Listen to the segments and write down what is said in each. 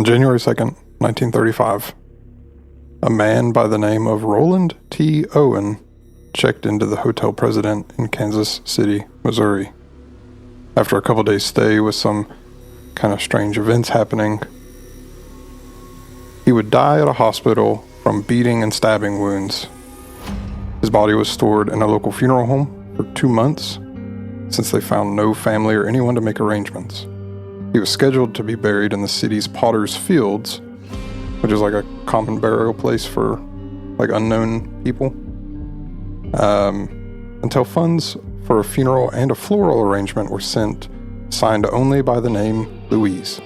On January 2nd, 1935, a man by the name of Roland T Owen checked into the Hotel President in Kansas City, Missouri. After a couple days stay with some kind of strange events happening, he would die at a hospital from beating and stabbing wounds. His body was stored in a local funeral home for 2 months, since they found no family or anyone to make arrangements. He was scheduled to be buried in the city's Potter's Fields, which is like a common burial place for like unknown people, until funds for a funeral and a floral arrangement were sent, signed only by the name Louise.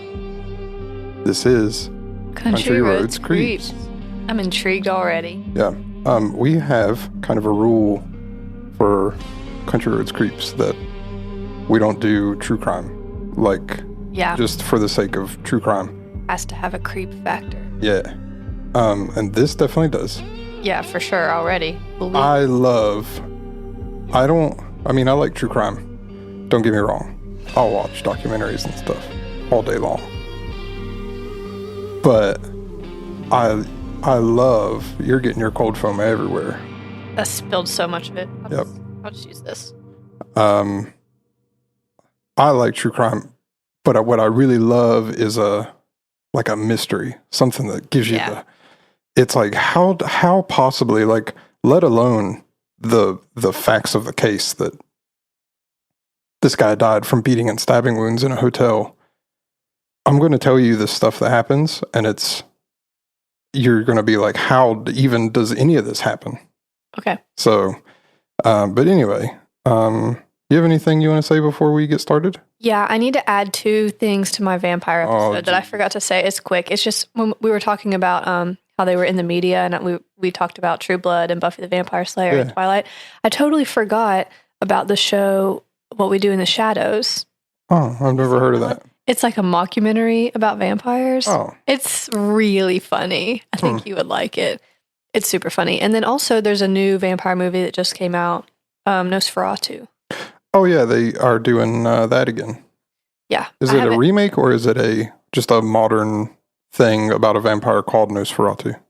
This is Country Roads Creeps. I'm intrigued already. Yeah. We have kind of a rule for Country Roads Creeps that we don't do true crime. Just for the sake of true crime. Has to have a creep factor. Yeah. And this definitely does. Yeah, for sure, already. I like true crime. Don't get me wrong. I'll watch documentaries and stuff all day long. But I love, you're getting your cold foam everywhere. I spilled so much of it. Yep. I'll just use this. I like true crime, but what I really love is a mystery, something that gives you it's like how possibly, like, let alone the facts of the case that this guy died from beating and stabbing wounds in a hotel. I'm going to tell you the stuff that happens, and you're going to be like, how even does any of this happen? Okay. So, but anyway, you have anything you want to say before we get started? Yeah, I need to add 2 things to my vampire episode that I forgot to say. It's quick. It's just when we were talking about how they were in the media, and we talked about True Blood and Buffy the Vampire Slayer and Twilight. I totally forgot about the show What We Do in the Shadows. Oh, I've never heard of that. It's like a mockumentary about vampires. Oh. It's really funny. I think you would like it. It's super funny. And then also there's a new vampire movie that just came out, Nosferatu. Oh, yeah, they are doing that again. Yeah. Is it a remake, or is it just a modern thing about a vampire called Nosferatu?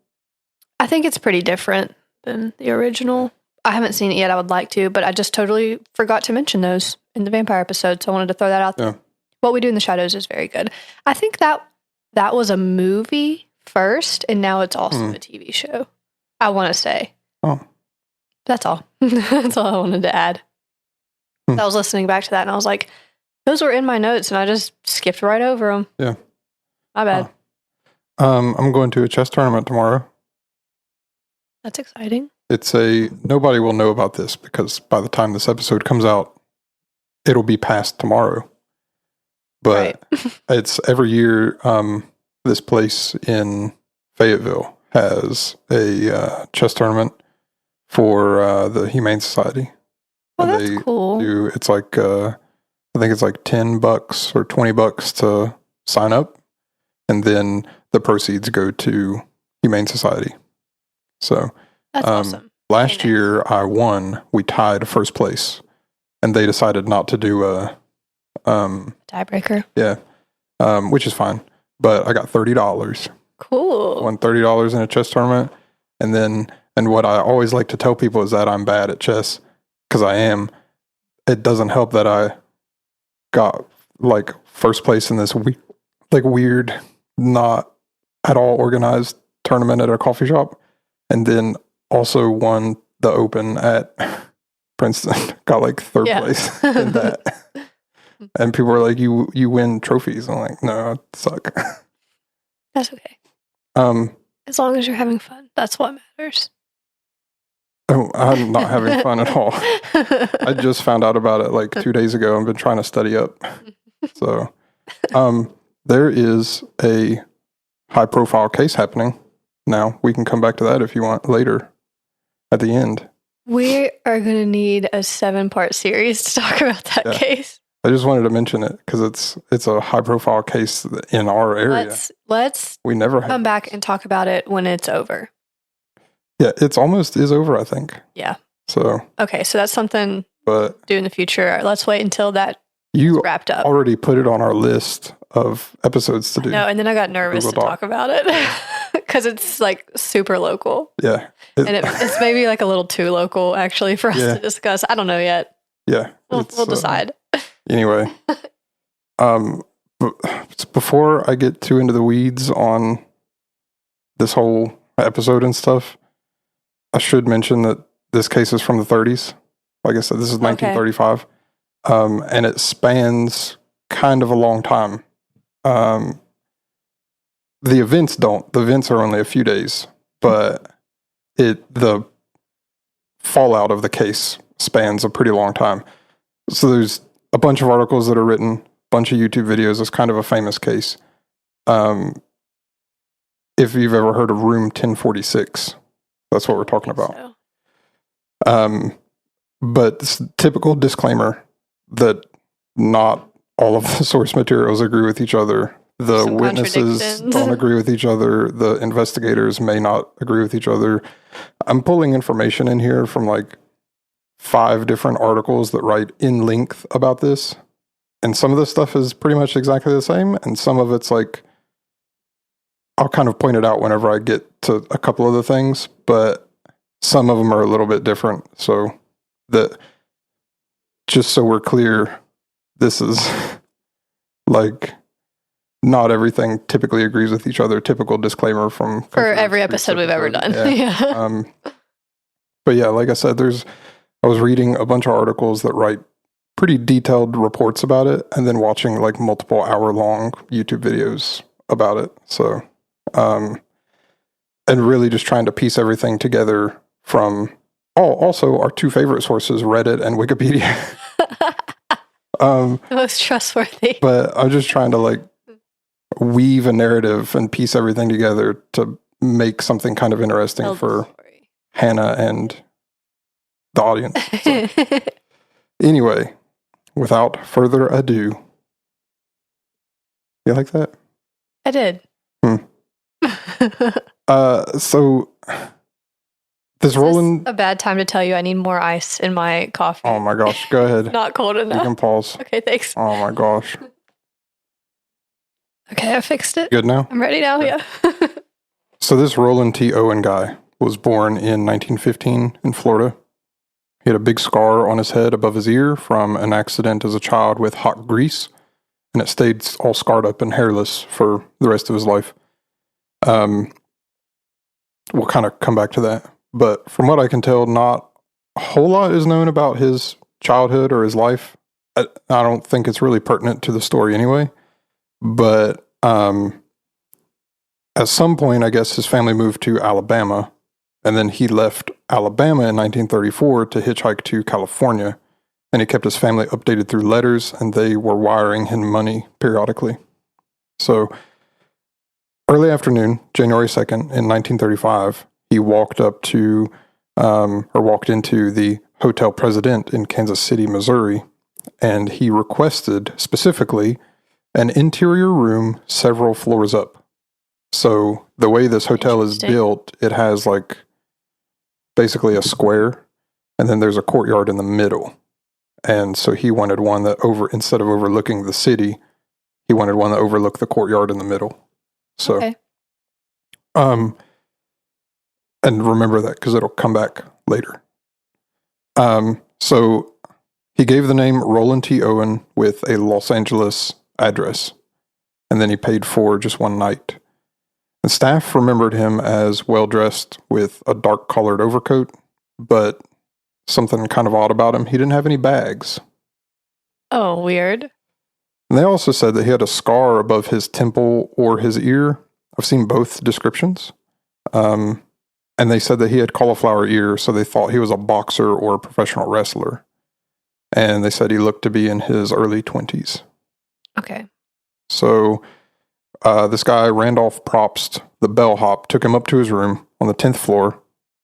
I think it's pretty different than the original. I haven't seen it yet. I would like to, but I just totally forgot to mention those in the vampire episode, so I wanted to throw that out there. Yeah. What We Do in the Shadows is very good. I think that was a movie first, and now it's also a TV show, I want to say. Oh. That's all. That's all I wanted to add. I was listening back to that, and I was like, those were in my notes, and I just skipped right over them. Yeah. My bad. I'm going to a chess tournament tomorrow. That's exciting. Nobody will know about this because by the time this episode comes out, it'll be past tomorrow. But it's every year, this place in Fayetteville has a chess tournament for the Humane Society. Oh, that's cool. It's like, I think it's like $10 or $20 to sign up. And then the proceeds go to Humane Society. So that's awesome. Last year I won. We tied first place. And they decided not to do a tiebreaker. Yeah. Which is fine. But I got $30. Cool. Won $30 in a chess tournament. And what I always like to tell people is that I'm bad at chess. Because I am. It doesn't help that I got like first place in this weird, not at all organized tournament at a coffee shop, and then also won the Open at Princeton. Got like third place in that. And people were like, "You win trophies." I'm like, "No, I suck." That's okay. As long as you're having fun, that's what matters. Oh, I'm not having fun at all. I just found out about it like 2 days ago. I've been trying to study up. So, there is a high-profile case happening now. We can come back to that if you want later at the end. We are going to need a 7-part series to talk about that case. I just wanted to mention it because it's a high-profile case in our area. Let's we never come back and talk about it when it's over. Yeah, it's almost is over, I think. Yeah. So. Okay, so that's something to do in the future. Let's wait until that You wrapped up. Already put it on our list of episodes to do. No, and then I got nervous to talk about it because it's like super local. Yeah. And it's maybe like a little too local actually for us to discuss. I don't know yet. Yeah. We'll decide. Anyway, before I get too into the weeds on this whole episode and stuff, I should mention that this case is from the 30s. Like I said, this is 1935. And it spans kind of a long time. The events don't. The events are only a few days, but the fallout of the case spans a pretty long time. So there's a bunch of articles that are written, a bunch of YouTube videos. It's kind of a famous case. If you've ever heard of Room 1046, that's what we're talking about. So. But typical disclaimer that not all of the source materials agree with each other. The witnesses don't agree with each other. The investigators may not agree with each other. I'm pulling information in here from like 5 different articles that write in length about this. And some of this stuff is pretty much exactly the same. And some of it's like, I'll kind of point it out whenever I get to a couple of the things, but some of them are a little bit different. So that, just so we're clear, this is like not everything typically agrees with each other. Typical disclaimer for every episode we've ever done. Yeah. But yeah, like I said, I was reading a bunch of articles that write pretty detailed reports about it, and then watching like multiple hour-long YouTube videos about it. So, and really just trying to piece everything together from also our 2 favorite sources, Reddit and Wikipedia. The most trustworthy. But I'm just trying to like weave a narrative and piece everything together to make something kind of interesting for Hannah and the audience. So, anyway, without further ado, you like that? I did. So this Roland... a bad time to tell you I need more ice in my coffee. Oh my gosh, go ahead. Not cold enough. You can pause. Okay, thanks. Oh my gosh. Okay, I fixed it. Good now? I'm ready now, yeah. So this Roland T Owen guy was born in 1915 in Florida. He had a big scar on his head above his ear from an accident as a child with hot grease, and it stayed all scarred up and hairless for the rest of his life. We'll kind of come back to that. But from what I can tell, not a whole lot is known about his childhood or his life. I don't think it's really pertinent to the story anyway. But at some point, I guess his family moved to Alabama, and then he left Alabama in 1934 to hitchhike to California, and he kept his family updated through letters, and they were wiring him money periodically. So early afternoon, January 2nd in 1935, he walked into the Hotel President in Kansas City, Missouri, and he requested specifically an interior room several floors up. So the way this hotel is built, it has like basically a square, and then there's a courtyard in the middle. And so he wanted one that instead of overlooking the city, he wanted one that overlooked the courtyard in the middle. So, okay. And remember that because it'll come back later. So he gave the name Roland T Owen with a Los Angeles address, and then he paid for just one night. The staff remembered him as well-dressed with a dark-collared overcoat, but something kind of odd about him, he didn't have any bags. Oh, weird. And they also said that he had a scar above his temple or his ear. I've seen both descriptions. And they said that he had cauliflower ear, so they thought he was a boxer or a professional wrestler. And they said he looked to be in his early 20s. Okay. So this guy, Randolph Probst, the bellhop, took him up to his room on the 10th floor.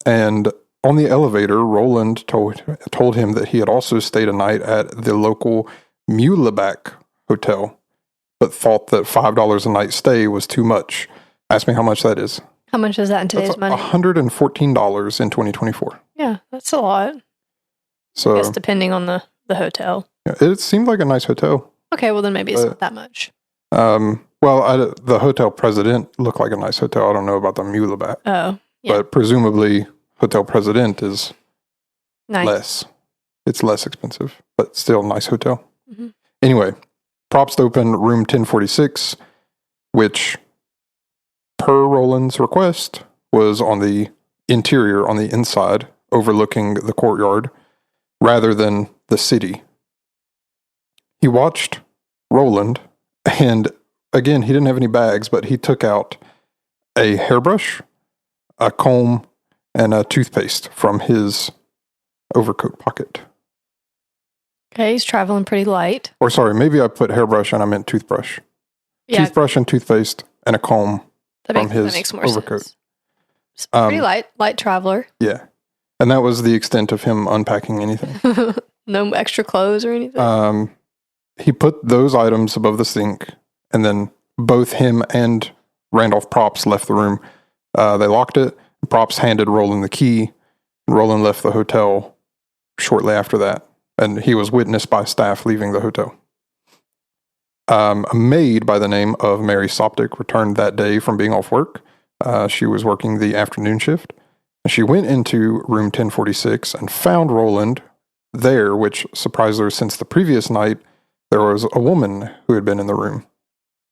And on the elevator, Roland told him that he had also stayed a night at the local Muleback Hotel, but thought that $5 a night stay was too much. Ask me how much that is. How much is that in today's money? $114 in 2024. Yeah, that's a lot. So, I guess depending on the hotel. Yeah, it seemed like a nice hotel. Okay, well then maybe it's not that much. Well, the hotel president looked like a nice hotel. I don't know about the Muleback. Oh, yeah. But presumably Hotel President is nice. Less. It's less expensive, but still a nice hotel. Mm-hmm. Anyway, props to open room 1046, which, per Roland's request, was on the interior, on the inside, overlooking the courtyard, rather than the city. He watched Roland, and again, he didn't have any bags, but he took out a hairbrush, a comb, and a toothpaste from his overcoat pocket. Okay, he's traveling pretty light. Or sorry, maybe I put hairbrush and I meant toothbrush. Yeah. Toothbrush and toothpaste and a comb from his overcoat. Sense. Pretty light traveler. Yeah. And that was the extent of him unpacking anything. No extra clothes or anything? He put those items above the sink, and then both him and Randolph Props left the room. They locked it. Props handed Roland the key. Roland left the hotel shortly after that, and he was witnessed by staff leaving the hotel. A maid by the name of Mary Soptic returned that day from being off work. She was working the afternoon shift. She went into room 1046 and found Roland there, which surprised her since the previous night there was a woman who had been in the room,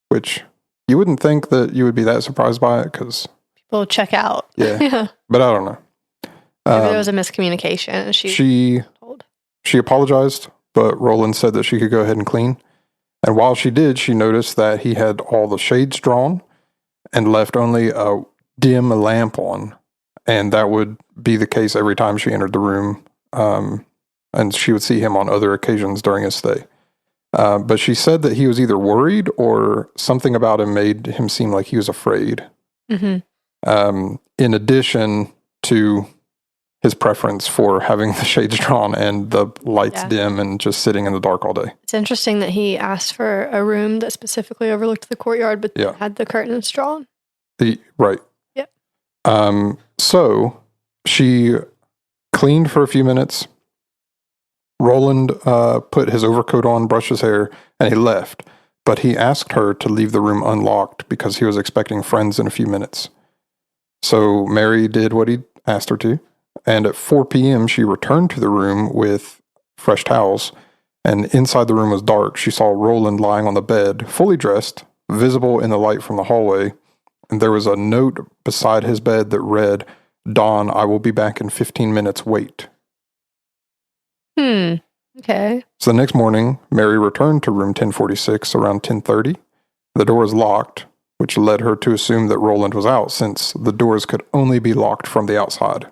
which you wouldn't think that you would be that surprised by it because people check out. Yeah. But I don't know. Maybe there was a miscommunication and she apologized, but Roland said that she could go ahead and clean. And while she did, she noticed that he had all the shades drawn and left only a dim lamp on. And that would be the case every time she entered the room. And she would see him on other occasions during his stay. But she said that he was either worried or something about him made him seem like he was afraid. Mm-hmm. In addition to his preference for having the shades drawn and the lights dim and just sitting in the dark all day. It's interesting that he asked for a room that specifically overlooked the courtyard, but had the curtains drawn. Right. Yep. So she cleaned for a few minutes. Roland put his overcoat on, brushed his hair, and he left. But he asked her to leave the room unlocked because he was expecting friends in a few minutes. So Mary did what he asked her to. And at 4 p.m., she returned to the room with fresh towels. And inside the room was dark. She saw Roland lying on the bed, fully dressed, visible in the light from the hallway. And there was a note beside his bed that read, "Dawn, I will be back in 15 minutes. Wait." Okay. So the next morning, Mary returned to room 1046 around 10:30. The door was locked, which led her to assume that Roland was out since the doors could only be locked from the outside.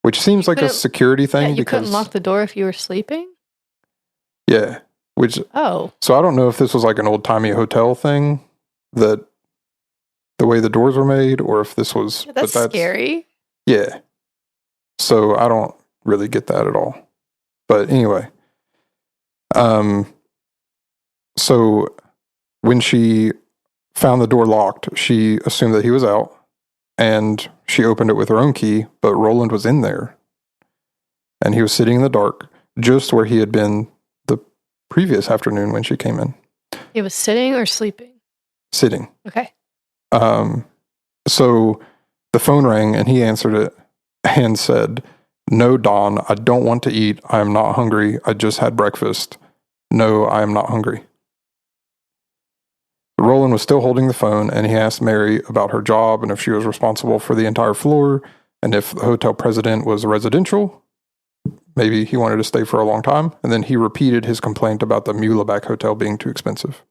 Which seems like a security thing. You couldn't lock the door if you were sleeping? Yeah. So I don't know if this was like an old-timey hotel thing, that the way the doors were made, or if this was... Yeah, that's scary. Yeah. So I don't really get that at all. But anyway. So when she found the door locked, she assumed that he was out, and she opened it with her own key, but Roland was in there. And he was sitting in the dark, just where he had been the previous afternoon when she came in. He was sitting or sleeping? Sitting. Okay. So the phone rang, and he answered it and said, "No, Dawn, I don't want to eat. I am not hungry. I just had breakfast. No, I am not hungry." Roland was still holding the phone, and he asked Mary about her job and if she was responsible for the entire floor, and if the hotel president was residential. Maybe he wanted to stay for a long time. And then he repeated his complaint about the Muleback Hotel being too expensive.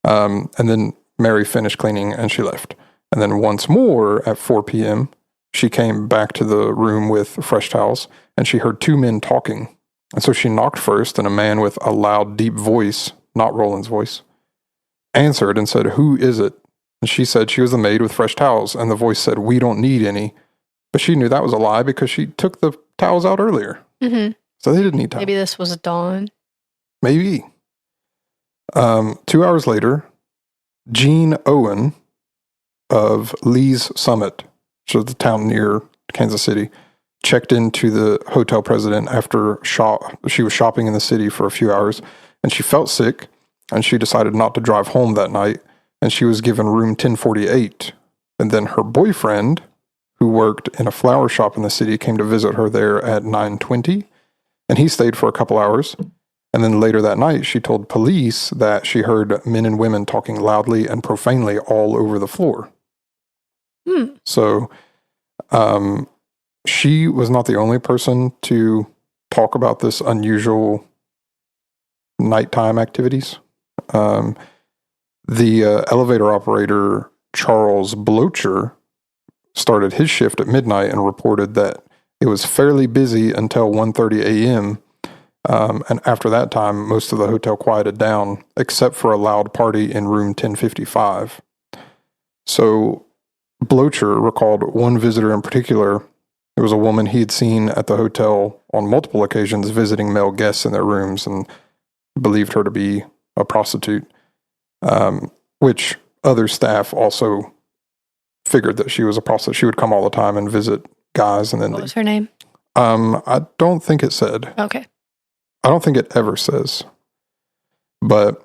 And then Mary finished cleaning, and she left. And then once more at 4 p.m., she came back to the room with fresh towels, and she heard two men talking. And so she knocked first, and a man with a loud, deep voice, not Roland's voice, answered and said, "Who is it?" And she said she was the maid with fresh towels, and the voice said, "We don't need any." But she knew that was a lie because she took the towels out earlier. Mm-hmm. So they didn't need towels. Maybe this was Dawn. Maybe. 2 hours later, Jean Owen of Lee's Summit, which is the town near Kansas City, checked into the hotel president after she was shopping in the city for a few hours. and she felt sick, and she decided not to drive home that night, and she was given room 1048. And then her boyfriend, who worked in a flower shop in the city, came to visit her there at 9:20, and he stayed for a couple hours. And then later that night, she told police that she heard men and women talking loudly and profanely all over the floor. So she was not the only person to talk about this unusual nighttime activities. The elevator operator, Charles Blocher, started his shift at midnight and reported that it was fairly busy until 1:30 a.m., and after that time, most of the hotel quieted down, except for a loud party in room 1055. So Blocher recalled one visitor in particular. It was a woman he had seen at the hotel on multiple occasions visiting male guests in their rooms and believed her to be a prostitute, which other staff also figured that she was a prostitute. She would come all the time and visit guys. And then what was her name? I don't think it said. Okay. I don't think it ever says. But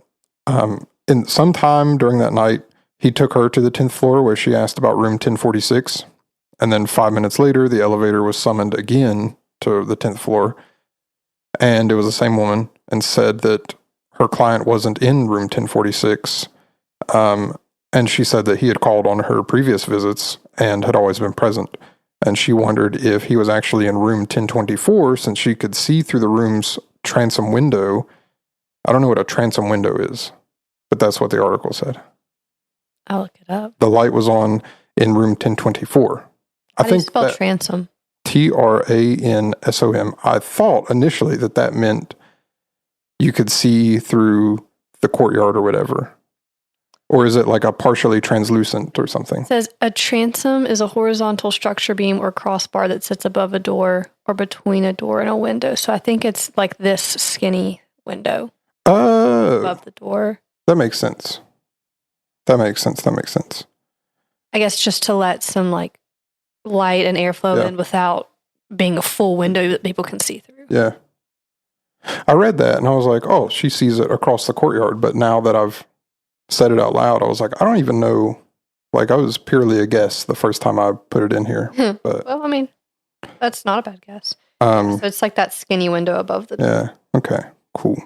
in some time during that night, he took her to the 10th floor where she asked about room 1046. And then 5 minutes later, the elevator was summoned again to the 10th floor. And it was the same woman, and said that her client wasn't in room 1046. And she said that he had called on her previous visits and had always been present. And she wondered if he was actually in room 1024, since she could see through the room's transom window. I don't know what a transom window is, but that's what the article said. I'll look it up. The light was on in room 1024. How do you spell transom? Transom. I thought initially that meant you could see through the courtyard or whatever. Or is it like a partially translucent or something? It says a transom is a horizontal structure beam or crossbar that sits above a door or between a door and a window. So I think it's like this skinny window above the door. That makes sense. That makes sense. I guess just to let some like light and airflow in without being a full window that people can see through. Yeah. I read that and I was like, oh, she sees it across the courtyard. But now that I've said it out loud, I was like, I don't even know. Like, I was purely a guess the first time I put it in here. But well, I mean, that's not a bad guess. So it's like that skinny window above the door. Yeah. Okay. Cool.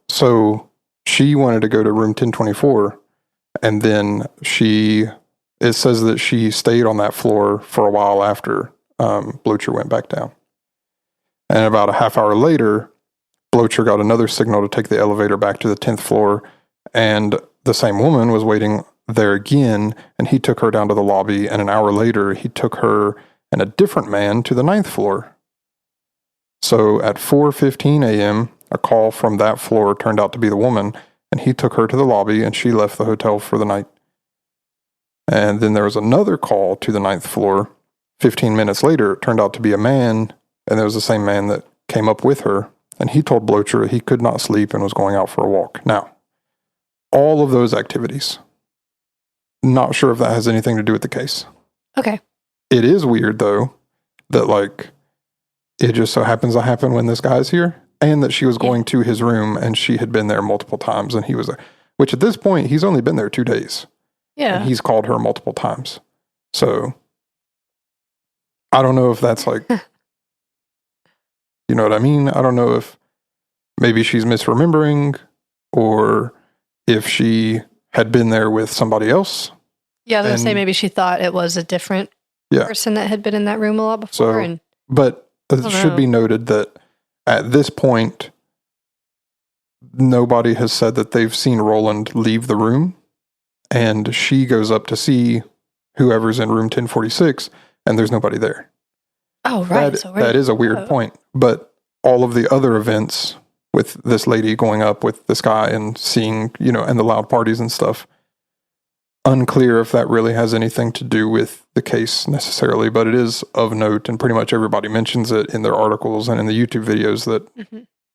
So she wanted to go to room 1024, and then it says that she stayed on that floor for a while after Blocher went back down. And about a half hour later, Blocher got another signal to take the elevator back to the 10th floor, and the same woman was waiting there again, and he took her down to the lobby, and an hour later, he took her and a different man to the 9th floor. So at 4:15 a.m., a call from that floor turned out to be the woman, and he took her to the lobby, and she left the hotel for the night. And then there was another call to the 9th floor. 15 minutes later, it turned out to be a man, and it was the same man that came up with her, and he told Blocher he could not sleep and was going out for a walk. Now, all of those activities, not sure if that has anything to do with the case. Okay. It is weird, though, that, like, it just so happens to happen when this guy's here, and that she was going to his room, and she had been there multiple times, and he was there. Which, at this point, he's only been there 2 days. Yeah. And he's called her multiple times. So, I don't know if that's, like, you know what I mean? I don't know if maybe she's misremembering, or if she had been there with somebody else. Yeah, I was going to say maybe she thought it was a different person that had been in that room a lot before. But it should be noted that at this point, nobody has said that they've seen Roland leave the room, and she goes up to see whoever's in room 1046, and there's nobody there. Oh, right. That is a weird point. But all of the other events with this lady going up with this guy and seeing, and the loud parties and stuff, unclear if that really has anything to do with the case necessarily, but it is of note, and pretty much everybody mentions it in their articles and in the YouTube videos that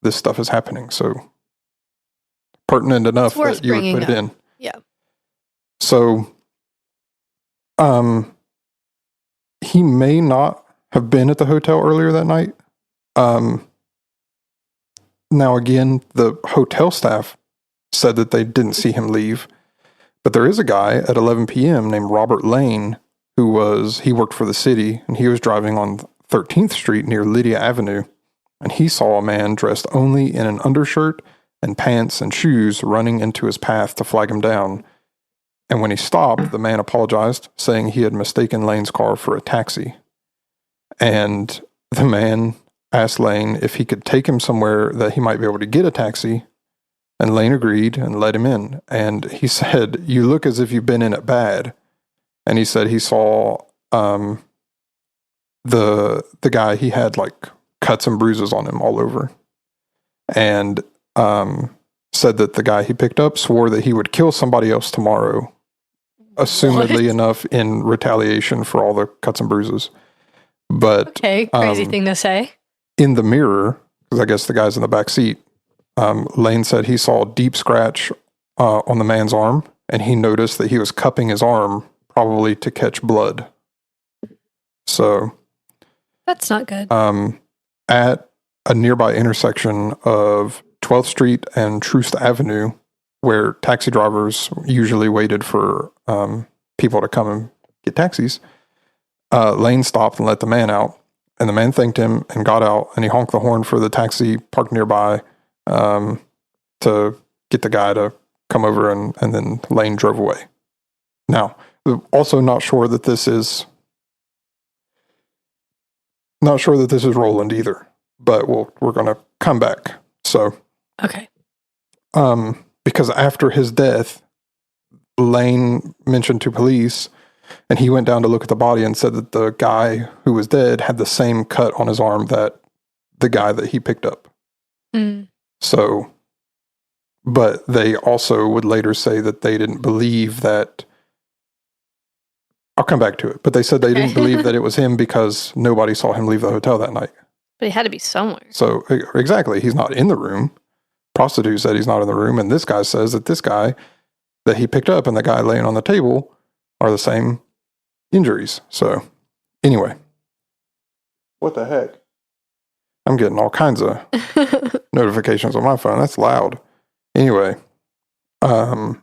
this stuff is happening. So pertinent enough that you would put it in. Yeah. So, he may not have been at the hotel earlier that night. Now, again, the hotel staff said that they didn't see him leave. But there is a guy at 11 p.m. named Robert Lane he worked for the city, and he was driving on 13th Street near Lydia Avenue. And he saw a man dressed only in an undershirt and pants and shoes running into his path to flag him down. And when he stopped, the man apologized, saying he had mistaken Lane's car for a taxi. And the man asked Lane if he could take him somewhere that he might be able to get a taxi. And Lane agreed and let him in. And he said, "You look as if you've been in it bad." And he said he saw the guy, he had like cuts and bruises on him all over. And said that the guy he picked up swore that he would kill somebody else tomorrow, assumedly enough in retaliation for all the cuts and bruises. But okay, crazy thing to say. In the mirror, because I guess the guy's in the back seat, Lane said he saw a deep scratch on the man's arm, and he noticed that he was cupping his arm, probably to catch blood. So that's not good. At a nearby intersection of 12th Street and Troost Avenue, where taxi drivers usually waited for people to come and get taxis, Lane stopped and let the man out. And the man thanked him and got out, and he honked the horn for the taxi parked nearby to get the guy to come over, and then Lane drove away. Now, also not sure that this is Roland either, but we're going to come back. So, okay. Because after his death, Lane mentioned to police, and he went down to look at the body and said that the guy who was dead had the same cut on his arm that the guy that he picked up. Mm. So, but they also would later say that they didn't believe that. I'll come back to it, but they said they didn't believe that it was him because nobody saw him leave the hotel that night. But he had to be somewhere. So, exactly, he's not in the room. Prostitute said he's not in the room, and this guy says that this guy that he picked up and the guy laying on the table are the same injuries. So, anyway. What the heck? I'm getting all kinds of notifications on my phone. That's loud. Anyway. Do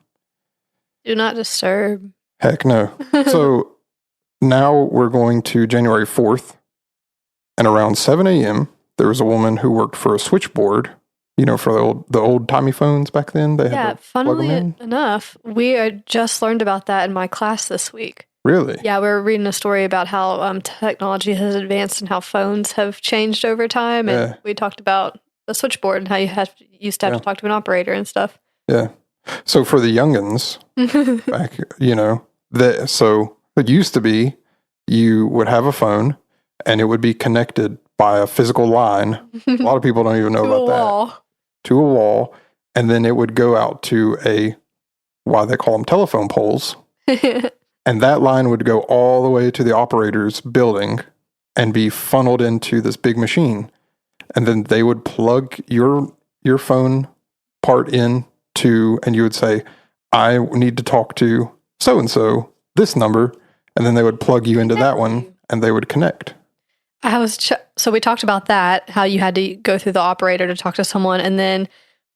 not disturb. Heck no. So, now we're going to January 4th, and around 7 a.m., there was a woman who worked for a switchboard, for the old-timey phones back then. They had to funnily plug them in. enough, we just learned about that in my class this week. Really? Yeah, we were reading a story about how technology has advanced and how phones have changed over time. And we talked about the switchboard and how you used to have to talk to an operator and stuff. Yeah. So for the youngins, back, so it used to be you would have a phone and it would be connected by a physical line. A lot of people don't even know about that. To a wall. And then it would go out to why they call them telephone poles. And that line would go all the way to the operator's building and be funneled into this big machine. And then they would plug your phone part in and you would say, "I need to talk to so-and-so, this number." And then they would plug you into that one and they would connect. So we talked about that, how you had to go through the operator to talk to someone. And then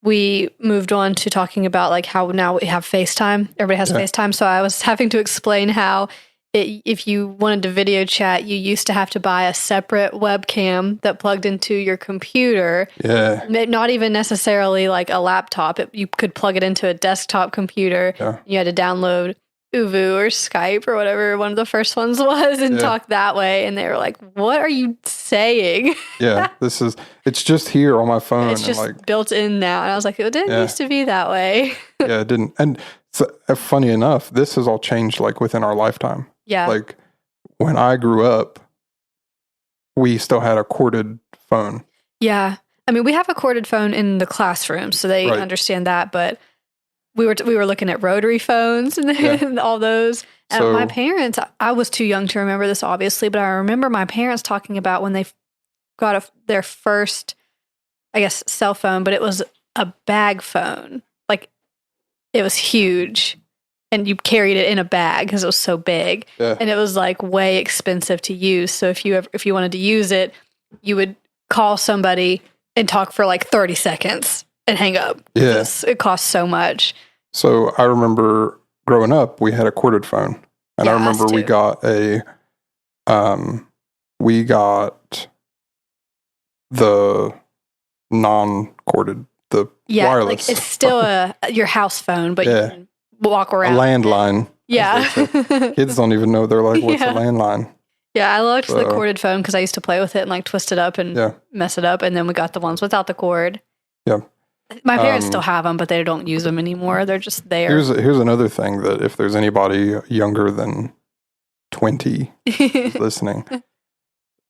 we moved on to talking about like how now we have FaceTime. Everybody has FaceTime. So I was having to explain how if you wanted to video chat, you used to have to buy a separate webcam that plugged into your computer. Yeah. Not even necessarily like a laptop. You could plug it into a desktop computer. Yeah. You had to download Uvu or Skype or whatever one of the first ones was and talk that way. And they were like, "What are you saying?" Yeah, it's just here on my phone. It's just like built in now. And I was like, it didn't used to be that way. Yeah, it didn't. And funny enough, this has all changed like within our lifetime. Yeah. Like when I grew up, we still had a corded phone. Yeah. I mean, we have a corded phone in the classroom, so they understand that, but we were looking at rotary phones and all those. And my parents, I was too young to remember this, obviously, but I remember my parents talking about when they got their first, I guess, cell phone, but it was a bag phone. Like, it was huge, and you carried it in a bag because it was so big. Yeah. And it was, like, way expensive to use. So if you wanted to use it, you would call somebody and talk for like 30 seconds and hang up. Yeah. It costs so much. So I remember growing up, we had a corded phone. And I remember we got the non-corded, the wireless. Like it's still your house phone, but you can walk around. A landline. Yeah. Kids don't even know. They're like, what's a landline? Yeah, I liked the corded phone because I used to play with it and like twist it up and mess it up. And then we got the ones without the cord. Yeah. My parents still have them, but they don't use them anymore. They're just there. Here's another thing that if there's anybody younger than 20 listening,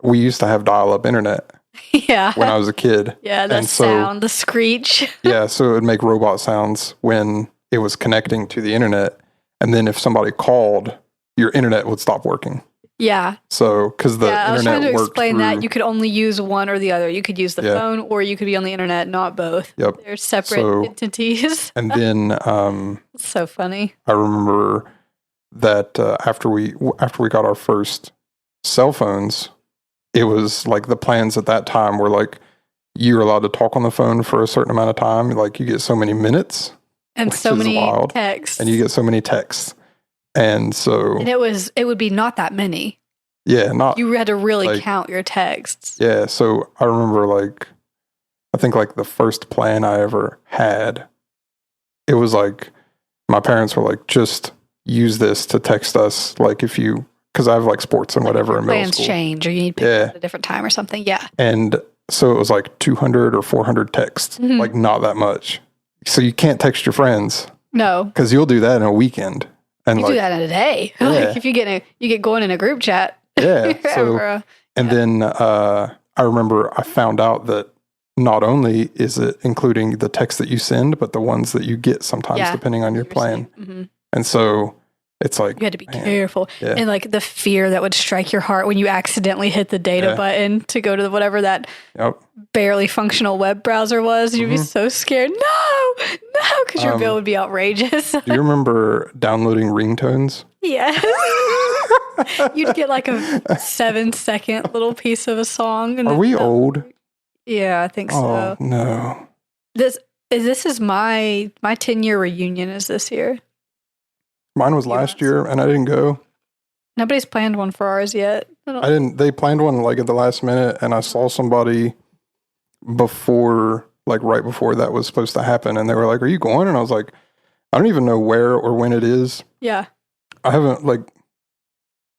we used to have dial-up internet. Yeah. When I was a kid. Yeah, the sound, the screech. Yeah, so it would make robot sounds when it was connecting to the internet. And then if somebody called, your internet would stop working. Yeah. So, because the internet worked. I was trying to explain that you could only use one or the other. You could use the phone or you could be on the internet, not both. Yep. They're separate entities. And then, it's so funny. I remember that after we got our first cell phones, it was like the plans at that time were like you're allowed to talk on the phone for a certain amount of time. Like you get so many minutes and so many texts, and you get so many texts. And so, and it would be not that many. Yeah, you had to really count your texts. Yeah, so I remember I think the first plan I ever had, it was like my parents were like, just use this to text us, like if you, because I have sports and whatever in middle school. Plans change, or you need to pick up at a different time or something. Yeah, and so it was 200 or 400 texts, not that much. So you can't text your friends. No, because you'll do that in a weekend. And you do that in a day. Yeah. If you get going in a group chat. Yeah. So, then I remember I found out that not only is it including the text that you send, but the ones that you get sometimes depending on your plan. Mm-hmm. And so it's you had to be careful. Yeah. And the fear that would strike your heart when you accidentally hit the data button to go to whatever that barely functional web browser was. You'd be so scared. No, because your bill would be outrageous. Do you remember downloading ringtones? Yes. You'd get a 7-second little piece of a song. Are we old? Yeah, I think so. Oh, no. This is my 10-year reunion is this year. Mine was last year, and I didn't go. Nobody's planned one for ours yet. I didn't. They planned one at the last minute, and I saw somebody before, right before that was supposed to happen, and they were like, "Are you going?" And I was like, "I don't even know where or when it is." Yeah. I haven't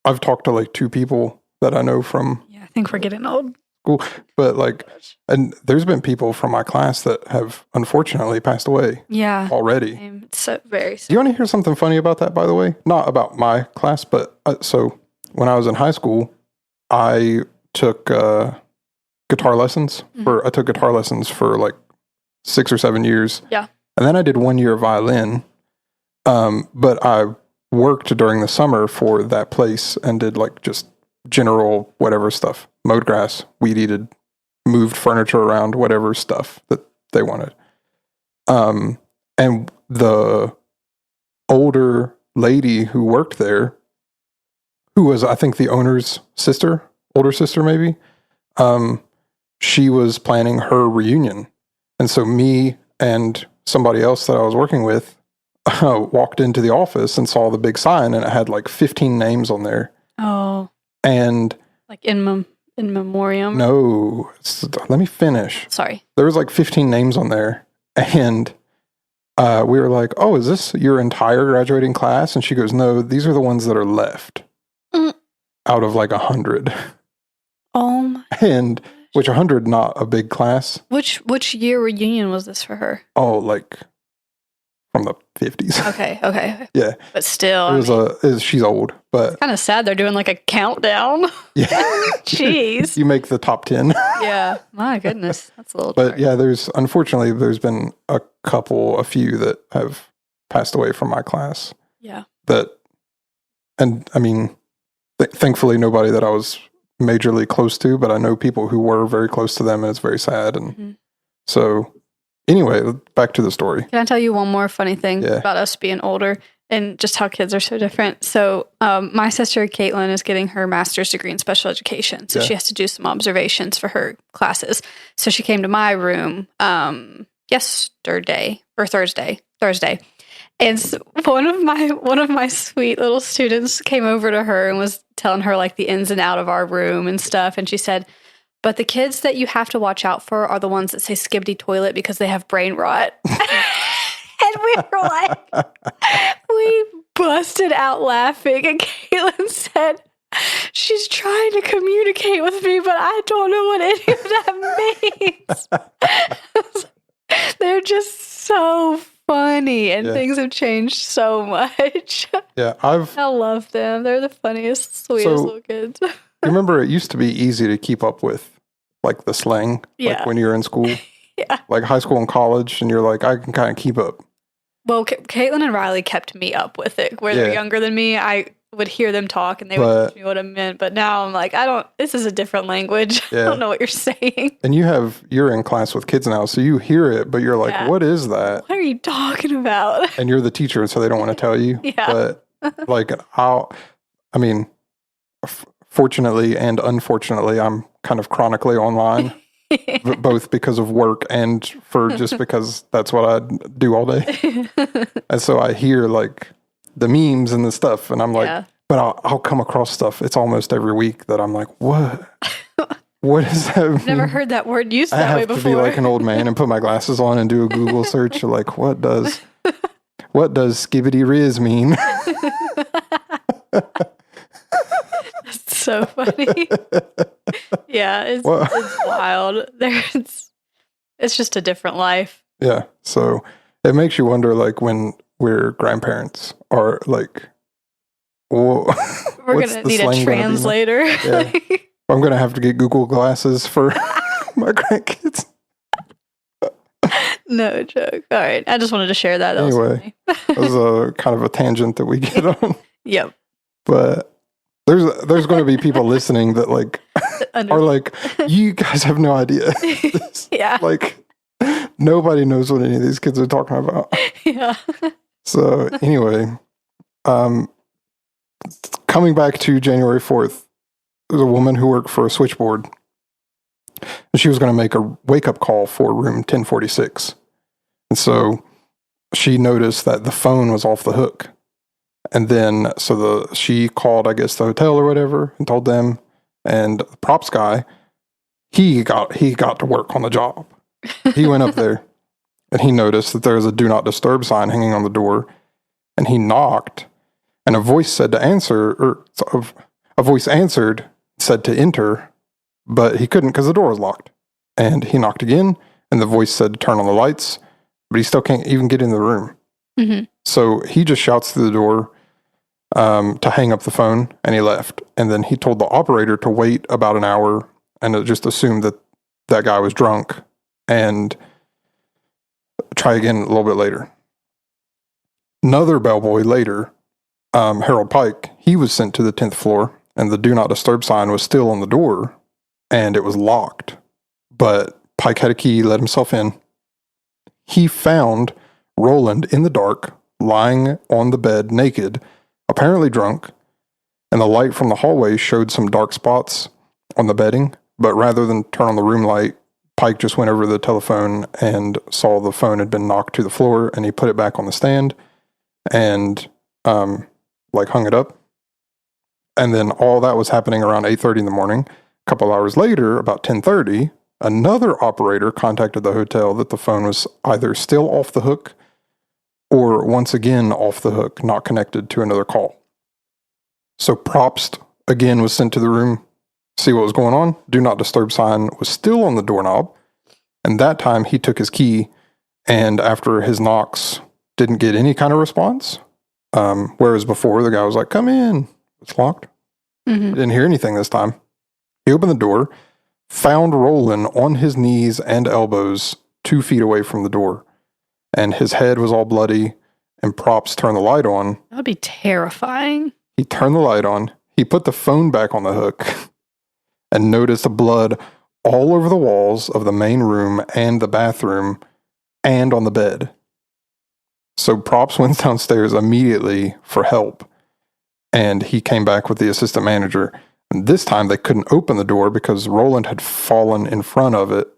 I've talked to 2 people that I know from. Yeah, I think we're getting old. School, but and there's been people from my class that have unfortunately passed away. Yeah, already. It's so very. Do you want to hear something funny about that? By the way, not about my class, but so when I was in high school, I took guitar lessons I took guitar lessons for 6 or 7 years. Yeah, and then I did 1 year of violin. But I worked during the summer for that place and did just general whatever stuff. Mowed grass, weed eated, moved furniture around, whatever stuff that they wanted. And the older lady who worked there, who was, I think, the owner's older sister maybe, she was planning her reunion. And so me and somebody else that I was working with walked into the office and saw the big sign, and it had 15 names on there. Oh. And in memoriam? No, let me finish. Sorry. There was 15 names on there, and we were like, "Oh, is this your entire graduating class?" And she goes, "No, these are the ones that are left out of 100." Oh my! And which 100, not a big class. Which year reunion was this for her? Oh, from the 50s. Okay. Yeah. But still. She's old, but. It's kind of sad they're doing a countdown. Yeah. Jeez. You make the top 10. Yeah. My goodness. That's a little But dark. Yeah, unfortunately, there's been a few that have passed away from my class. Yeah. And I mean, thankfully nobody that I was majorly close to, but I know people who were very close to them, and it's very sad. And so... Anyway, back to the story. Can I tell you one more funny thing about us being older? and just how kids are so different. So my sister, Caitlin, is getting her master's degree in special education. So she has to do some observations for her classes. So she came to my room yesterday or Thursday. And so one of my sweet little students came over to her and was telling her like the ins and out of our room and stuff. And she said, but the kids that you have to watch out for are the ones that say skibbity toilet because they have brain rot. And we were like, we busted out laughing. And Caitlin said, she's trying to communicate with me, but I don't know what any of that means. They're just so funny, and things have changed so much. Yeah, I love them. They're the funniest, sweetest little kids. You remember it used to be easy to keep up with, like, the slang, like when you're in school, like high school and college, and you're like, I can kind of keep up. Well, Caitlin and Riley kept me up with it. Where they're younger than me, I would hear them talk, and they would teach me what it meant. But now I'm like, this is a different language. I don't know what you're saying. And you're in class with kids now, so you hear it, but you're like, what is that? What are you talking about? And you're the teacher, so they don't want to tell you. But, like, fortunately and unfortunately, I'm kind of chronically online, both because of work and just because that's what I do all day. And so I hear, like, the memes and the stuff, and I'm like, but I'll come across stuff. It's almost every week that I'm like, what? What is that? I've never heard that word used that way before. I have to be like an old man and put my glasses on and do a Google search. Like, what does skibbity riz mean? That's so funny. Yeah, it's wild. It's just a different life. Yeah, so it makes you wonder, like, when we're grandparents, or like, we're gonna need a translator. Yeah. I'm gonna have to get Google glasses for my grandkids. No joke. All right, I just wanted to share that. Anyway, that was a kind of a tangent that we get on. Yep. But there's going to be people listening that like are like, you guys have no idea. Like, nobody knows what any of these kids are talking about. Yeah. So anyway, coming back to January 4th, there's a woman who worked for a switchboard, and she was going to make a wake-up call for room 1046. And so she noticed that the phone was off the hook. And then, she called, I guess, the hotel or whatever, and told them, and the props guy, he got to work on the job. He went up there, and he noticed that there was a do not disturb sign hanging on the door, and he knocked, and a voice said to answer, or a voice answered, said to enter, but he couldn't because the door was locked. And he knocked again, and the voice said to turn on the lights, but he still can't even get in the room. Mm-hmm. So he just shouts through the door to hang up the phone, and he left. And then he told the operator to wait about an hour and just assumed that guy was drunk and try again a little bit later. Another bellboy later, Harold Pike, he was sent to the 10th floor, and the do not disturb sign was still on the door, and it was locked. But Pike had a key, let himself in. He found Roland in the dark, lying on the bed naked, apparently drunk, and the light from the hallway showed some dark spots on the bedding, but rather than turn on the room light, Pike just went over to the telephone and saw the phone had been knocked to the floor, and he put it back on the stand and hung it up. And then all that was happening around 8:30 in the morning. A couple hours later, about 10:30, another operator contacted the hotel that the phone was either still off the hook or once again off the hook, not connected to another call. So Propst again was sent to the room, see what was going on. Do not disturb sign was still on the doorknob, and that time he took his key, and after his knocks, didn't get any kind of response. Whereas before, the guy was like, come in. It's locked. Mm-hmm. Didn't hear anything this time. He opened the door, found Roland on his knees and elbows 2 feet away from the door, and his head was all bloody, and Props turned the light on. That would be terrifying. He turned the light on. He put the phone back on the hook and noticed blood all over the walls of the main room and the bathroom and on the bed. So Props went downstairs immediately for help, and he came back with the assistant manager. And this time they couldn't open the door because Roland had fallen in front of it.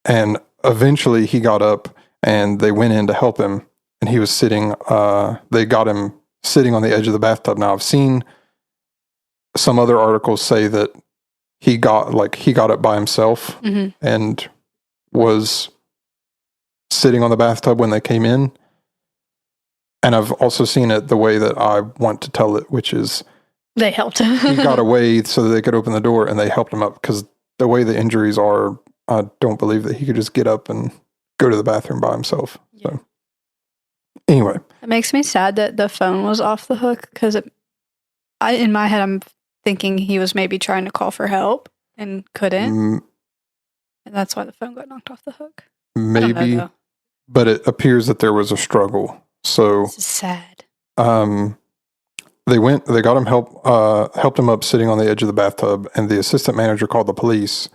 And eventually he got up and they went in to help him. And he was sitting, they got him sitting on the edge of the bathtub. Now I've seen some other articles say that he got up by himself and was sitting on the bathtub when they came in. And I've also seen it the way that I want to tell it, which is they helped him. he got away so that they could open the door, and they helped him up because the way the injuries are, I don't believe that he could just get up and go to the bathroom by himself. Yeah. So anyway. It makes me sad that the phone was off the hook because in my head, I'm thinking he was maybe trying to call for help and couldn't. And that's why the phone got knocked off the hook. Maybe, but it appears that there was a struggle. So this is sad. They got him helped him up sitting on the edge of the bathtub, and the assistant manager called the police,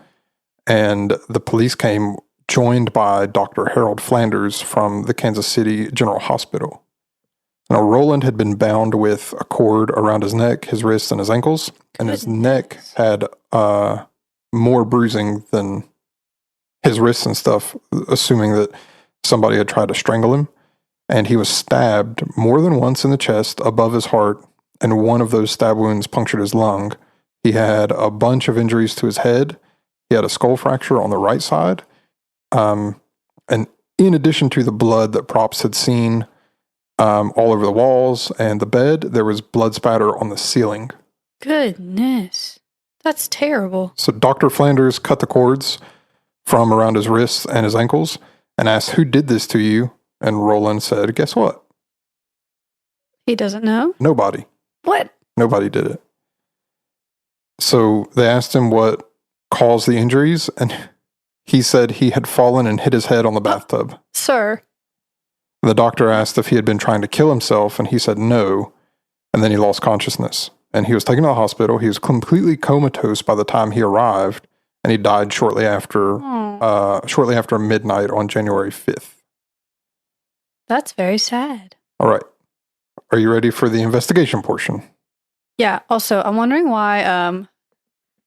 and the police came joined by Dr. Harold Flanders from the Kansas City General Hospital. Now, Roland had been bound with a cord around his neck, his wrists, and his ankles, and his neck had more bruising than his wrists and stuff, assuming that somebody had tried to strangle him. And he was stabbed more than once in the chest above his heart, and one of those stab wounds punctured his lung. He had a bunch of injuries to his head. He had a skull fracture on the right side. And in addition to the blood that Props had seen all over the walls and the bed, there was blood spatter on the ceiling. Goodness. That's terrible. So Dr. Flanders cut the cords from around his wrists and his ankles and asked, "Who did this to you?" And Roland said, "Guess what? He doesn't know? Nobody." What? Nobody did it. So they asked him what caused the injuries, and he said he had fallen and hit his head on the bathtub. Sir. The doctor asked if he had been trying to kill himself, and he said no, and then he lost consciousness. And he was taken to the hospital. He was completely comatose by the time he arrived, and he died shortly after midnight on January 5th. That's very sad. All right. Are you ready for the investigation portion? Yeah. Also, I'm wondering why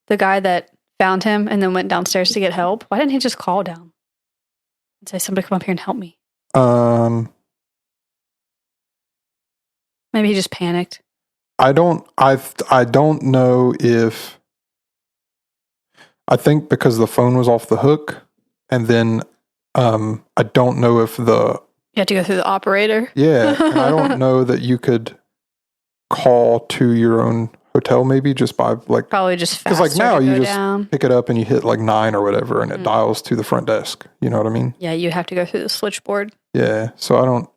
the guy that found him and then went downstairs to get help, why didn't he just call down and say, "Somebody come up here and help me"? Maybe he just panicked. I don't know if, I think because the phone was off the hook, and then I don't know if you have to go through the operator. Yeah, and I don't know that you could call to your own hotel, maybe just by probably just faster. Because now you just down. Pick it up and you hit 9 or whatever, and it dials to the front desk. You know what I mean? Yeah, you have to go through the switchboard. Yeah, so I don't,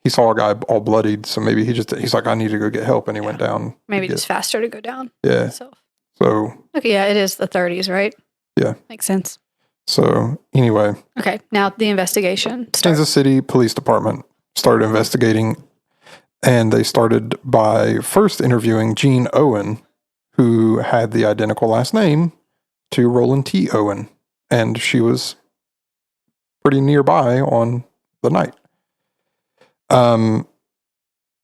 he saw a guy all bloodied, so maybe he's like, "I need to go get help," and he went down. Maybe just faster to go down. Yeah. Himself. So. Okay, yeah, it is the 30s, right? Yeah. Makes sense. So anyway. Okay, now the investigation. Kansas City Police Department started investigating, and they started by first interviewing Jean Owen, who had the identical last name to Roland T Owen, and she was pretty nearby on the night.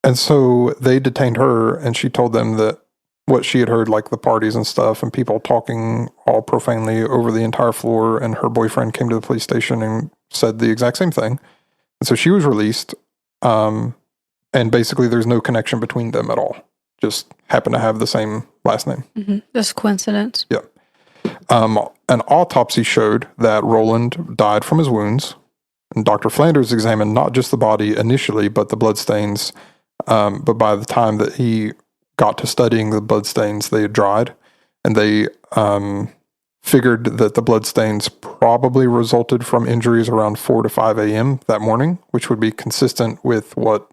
And so they detained her, and she told them that what she had heard, the parties and stuff, and people talking all profanely over the entire floor, and her boyfriend came to the police station and said the exact same thing. And so she was released, and basically there's no connection between them at all. Just happen to have the same last name. Mm-hmm. Just coincidence. Yeah. An autopsy showed that Roland died from his wounds, and Dr. Flanders examined not just the body initially, but the bloodstains. But by the time that he got to studying the bloodstains, they had dried, and they figured that the bloodstains probably resulted from injuries around 4 to 5 a.m. that morning, which would be consistent with what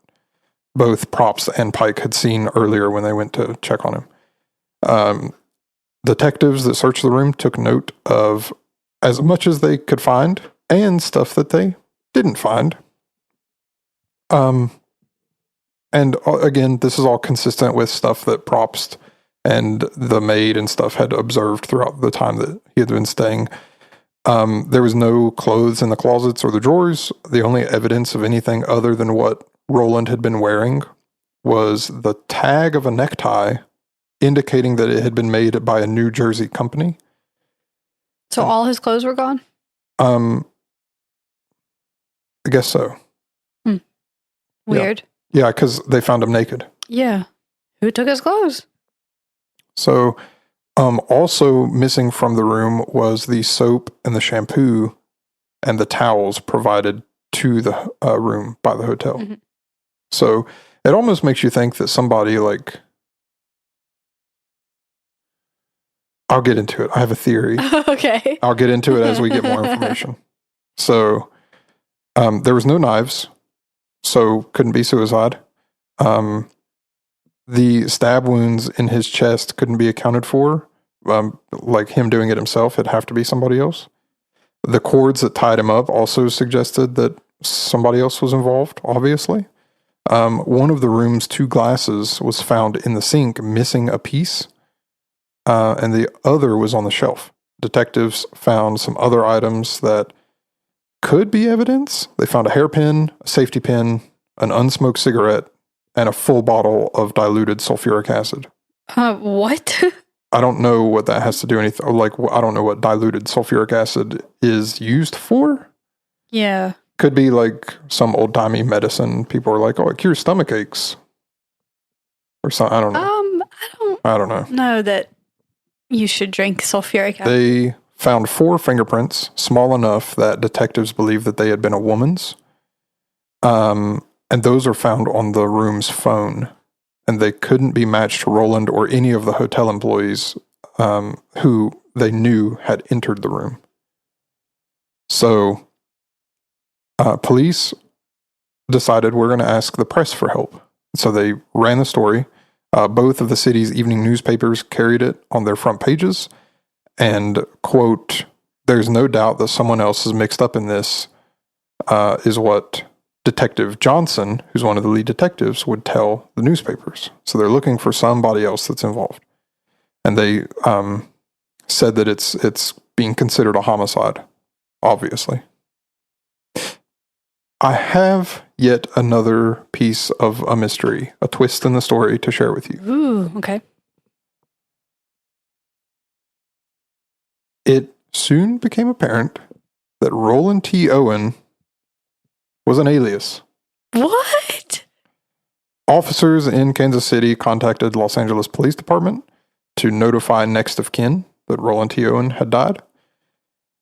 both Props and Pike had seen earlier when they went to check on him. Detectives that searched the room took note of as much as they could find and stuff that they didn't find. And again, this is all consistent with stuff that Props and the maid and stuff had observed throughout the time that he had been staying. There was no clothes in the closets or the drawers. The only evidence of anything other than what Roland had been wearing was the tag of a necktie indicating that it had been made by a New Jersey company. So all his clothes were gone? I guess so. Weird. Yeah, because they found him naked. Yeah. Who took his clothes? So, also missing from the room was the soap and the shampoo and the towels provided to the room by the hotel. Mm-hmm. So it almost makes you think that somebody like... I'll get into it. I have a theory. Okay. I'll get into it as we get more information. So there was no knives, so couldn't be suicide. The stab wounds in his chest couldn't be accounted for. Like him doing it himself, it'd have to be somebody else. The cords that tied him up also suggested that somebody else was involved, obviously. One of the room's 2 glasses was found in the sink, missing a piece, and the other was on the shelf. Detectives found some other items that could be evidence. They found a hairpin, a safety pin, an unsmoked cigarette, and a full bottle of diluted sulfuric acid. What? I don't know what that has to do anything. Like, I don't know what diluted sulfuric acid is used for. Yeah. Could be like some old-timey medicine. People are like, oh, it cures stomach aches. Or something. I don't know. I don't know. Know that you should drink sulfuric acid. They found 4 fingerprints, small enough that detectives believe that they had been a woman's. And those are found on the room's phone. And they couldn't be matched to Roland or any of the hotel employees who they knew had entered the room. So police decided we're going to ask the press for help. So they ran the story. Both of the city's evening newspapers carried it on their front pages. And, quote, "There's no doubt that someone else is mixed up in this," is what Detective Johnson, who's one of the lead detectives, would tell the newspapers. So they're looking for somebody else that's involved. And they said that it's being considered a homicide, obviously. I have yet another piece of a mystery, a twist in the story to share with you. Ooh, okay. It soon became apparent that Roland T Owen was an alias. What? Officers in Kansas City contacted Los Angeles Police Department to notify next of kin that Roland T Owen had died.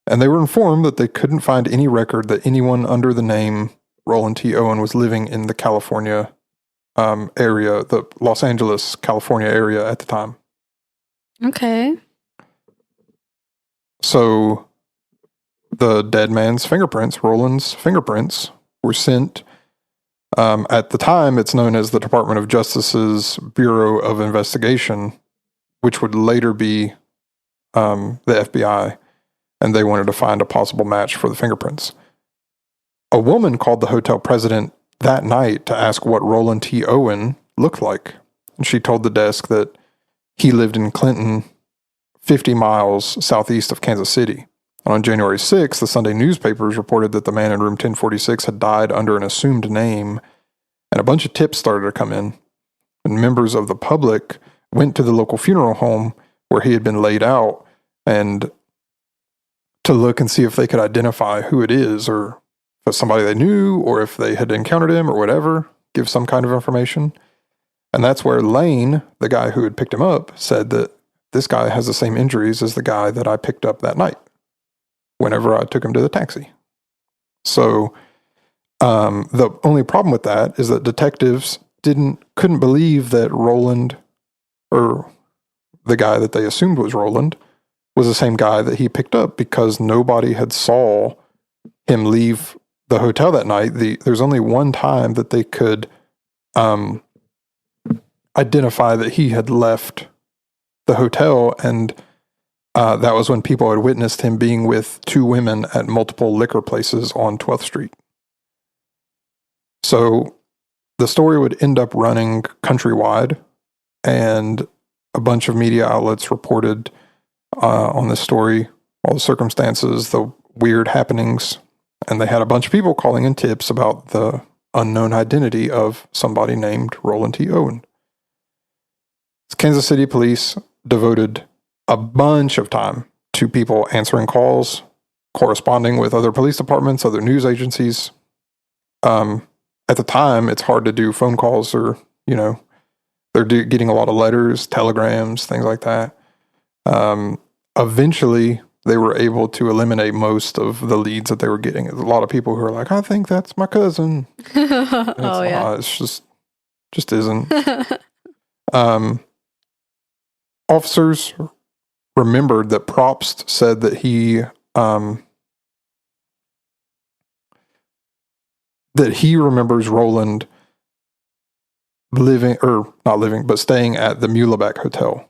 And they were informed that they couldn't find any record that anyone under the name Roland T Owen was living in the California area, the Los Angeles, California area at the time. Okay. So the dead man's fingerprints, Roland's fingerprints, were sent. At the time, it's known as the Department of Justice's Bureau of Investigation, which would later be the FBI, and they wanted to find a possible match for the fingerprints. A woman called the hotel president that night to ask what Roland T. Owen looked like, and she told the desk that he lived in Clinton, 50 miles southeast of Kansas City. On January 6th, the Sunday newspapers reported that the man in room 1046 had died under an assumed name, and a bunch of tips started to come in. And members of the public went to the local funeral home where he had been laid out and to look and see if they could identify who it is, or if it's somebody they knew, or if they had encountered him or whatever, give some kind of information. And that's where Lane, the guy who had picked him up, said that this guy has the same injuries as the guy that I picked up that night whenever I took him to the taxi. So the only problem with that is that detectives couldn't believe that Roland, or the guy that they assumed was Roland, was the same guy that he picked up, because nobody had saw him leave the hotel that night. There's only one time that they could identify that he had left the hotel, and that was when people had witnessed him being with 2 women at multiple liquor places on 12th Street. So the story would end up running countrywide, and a bunch of media outlets reported on this story all the circumstances, the weird happenings, and they had a bunch of people calling in tips about the unknown identity of somebody named Roland T. Owen. Kansas City police devoted a bunch of time to people answering calls, corresponding with other police departments, other news agencies. At the time, it's hard to do phone calls or, they're getting a lot of letters, telegrams, things like that. Eventually, they were able to eliminate most of the leads that they were getting. There's a lot of people who are like, I think that's my cousin. It's just isn't. Officers remembered that Probst said that he remembers Roland staying at the Muleback Hotel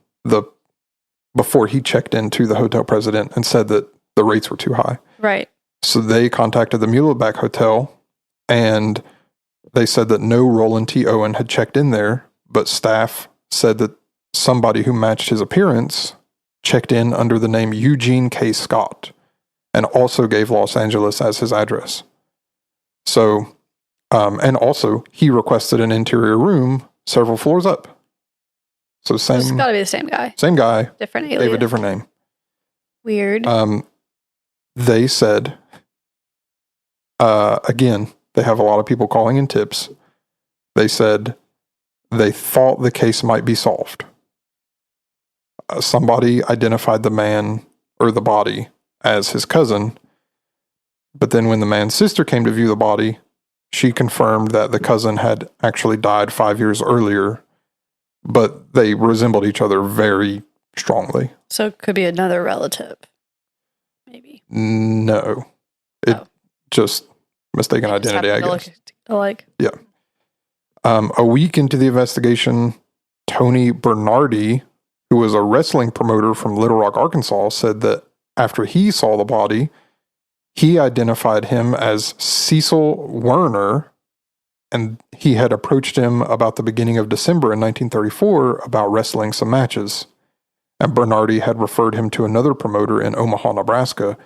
before he checked into the hotel president and said that the rates were too high. Right. So they contacted the Muleback Hotel, and they said that no Roland T. Owen had checked in there, but staff said that somebody who matched his appearance checked in under the name Eugene K. Scott and also gave Los Angeles as his address. So, and also he requested an interior room several floors up. So It's got to be the same guy. Same guy. Different alias. Gave a different name. Weird. They said, again, they have a lot of people calling in tips. They said they thought the case might be solved. Somebody identified the man or the body as his cousin, but then when the man's sister came to view the body, she confirmed that the cousin had actually died 5 years earlier, but they resembled each other very strongly. So it could be another relative, maybe. No. Just mistaken identity, I guess. Yeah. A week into the investigation, Tony Bernardi, who was a wrestling promoter from Little Rock, Arkansas, said that after he saw the body, he identified him as Cecil Werner, and he had approached him about the beginning of December in 1934 about wrestling some matches. And Bernardi had referred him to another promoter in Omaha, Nebraska,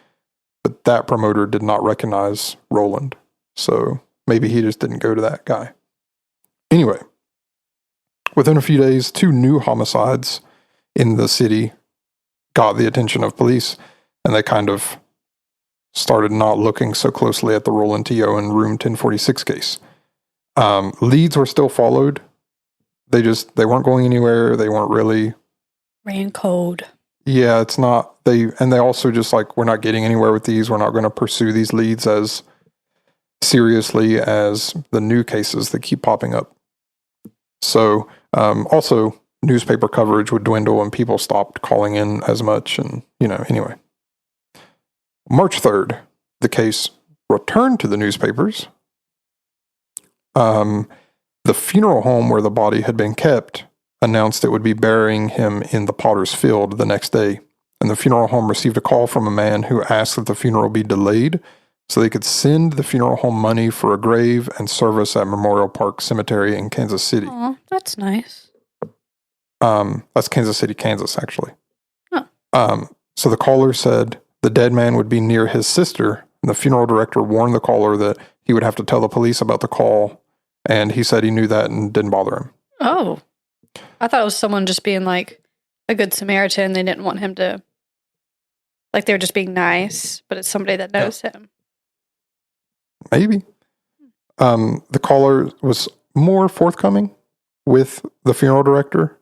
but that promoter did not recognize Roland. So maybe he just didn't go to that guy. Anyway, within a few days, 2 new homicides in the city got the attention of police, and they kind of started not looking so closely at the Roland T. Owen Room 1046 case. Leads were still followed. They weren't going anywhere. They weren't really... Ran cold. Yeah, it's not... They also just like, we're not getting anywhere with these. We're not going to pursue these leads as seriously as the new cases that keep popping up. So, also... newspaper coverage would dwindle and people stopped calling in as much. And, anyway. March 3rd, the case returned to the newspapers. The funeral home where the body had been kept announced it would be burying him in the Potter's Field the next day. And the funeral home received a call from a man who asked that the funeral be delayed so they could send the funeral home money for a grave and service at Memorial Park Cemetery in Kansas City. Oh, that's nice. That's Kansas City, Kansas, actually. Oh. So the caller said the dead man would be near his sister, and the funeral director warned the caller that he would have to tell the police about the call, and he said he knew that and didn't bother him. Oh. I thought it was someone just being like a good Samaritan. They didn't want him to, like they were just being nice, but it's somebody that knows him. Maybe. The caller was more forthcoming with the funeral director.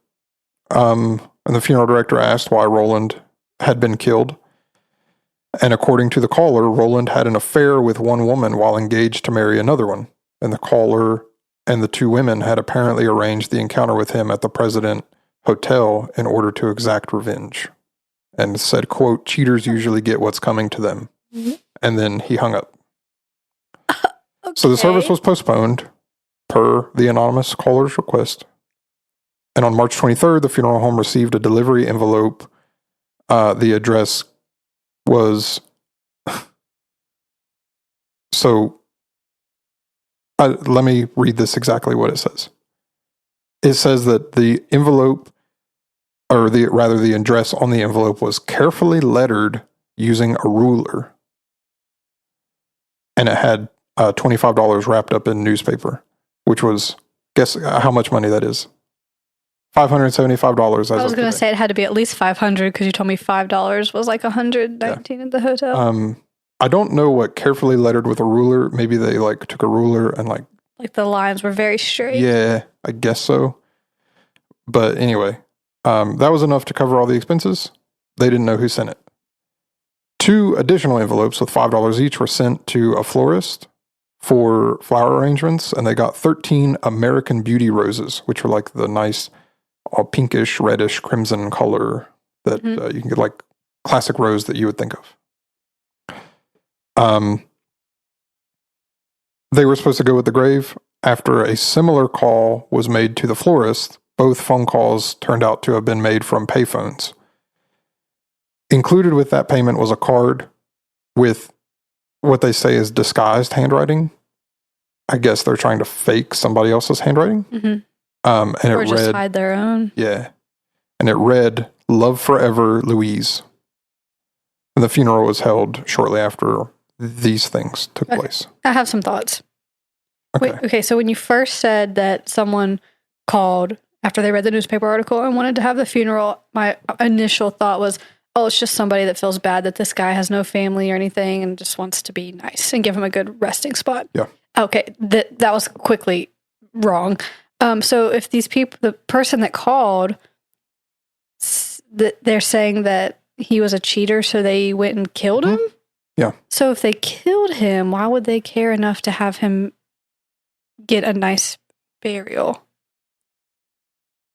And the funeral director asked why Roland had been killed. And according to the caller, Roland had an affair with one woman while engaged to marry another one. And the caller and the 2 women had apparently arranged the encounter with him at the President Hotel in order to exact revenge. And said, quote, cheaters usually get what's coming to them. Mm-hmm. And then he hung up. Okay. So the service was postponed per the anonymous caller's request. And on March 23rd, the funeral home received a delivery envelope. The address was... So, let me read this exactly what it says. It says that the envelope, or the address on the envelope was carefully lettered using a ruler. And it had $25 wrapped up in newspaper, which was, guess how much money that is? $575. I was going to say it had to be at least $500 because you told me $5 was like $119 at the hotel. I don't know what carefully lettered with a ruler. Maybe they like took a ruler and like the lines were very straight. Yeah, I guess so. But anyway, that was enough to cover all the expenses. They didn't know who sent it. 2 additional envelopes with $5 each were sent to a florist for flower arrangements, and they got 13 American Beauty roses, which were like the nice pinkish, reddish, crimson color that you can get, like classic rose that you would think of. They were supposed to go with the grave. After a similar call was made to the florist, both phone calls turned out to have been made from payphones. Included with that payment was a card with what they say is disguised handwriting. I guess they're trying to fake somebody else's handwriting. Mm-hmm. And or it just read, hide their own. Yeah. And it read, "Love forever, Louise." And the funeral was held shortly after these things took place. I have some thoughts. Okay. Wait, okay, so when you first said that someone called after they read the newspaper article and wanted to have the funeral, my initial thought was, oh, it's just somebody that feels bad that this guy has no family or anything and just wants to be nice and give him a good resting spot. Yeah. Okay, that was quickly wrong. So if these people, the person that called, they're saying that he was a cheater, so they went and killed him? Yeah. So if they killed him, why would they care enough to have him get a nice burial?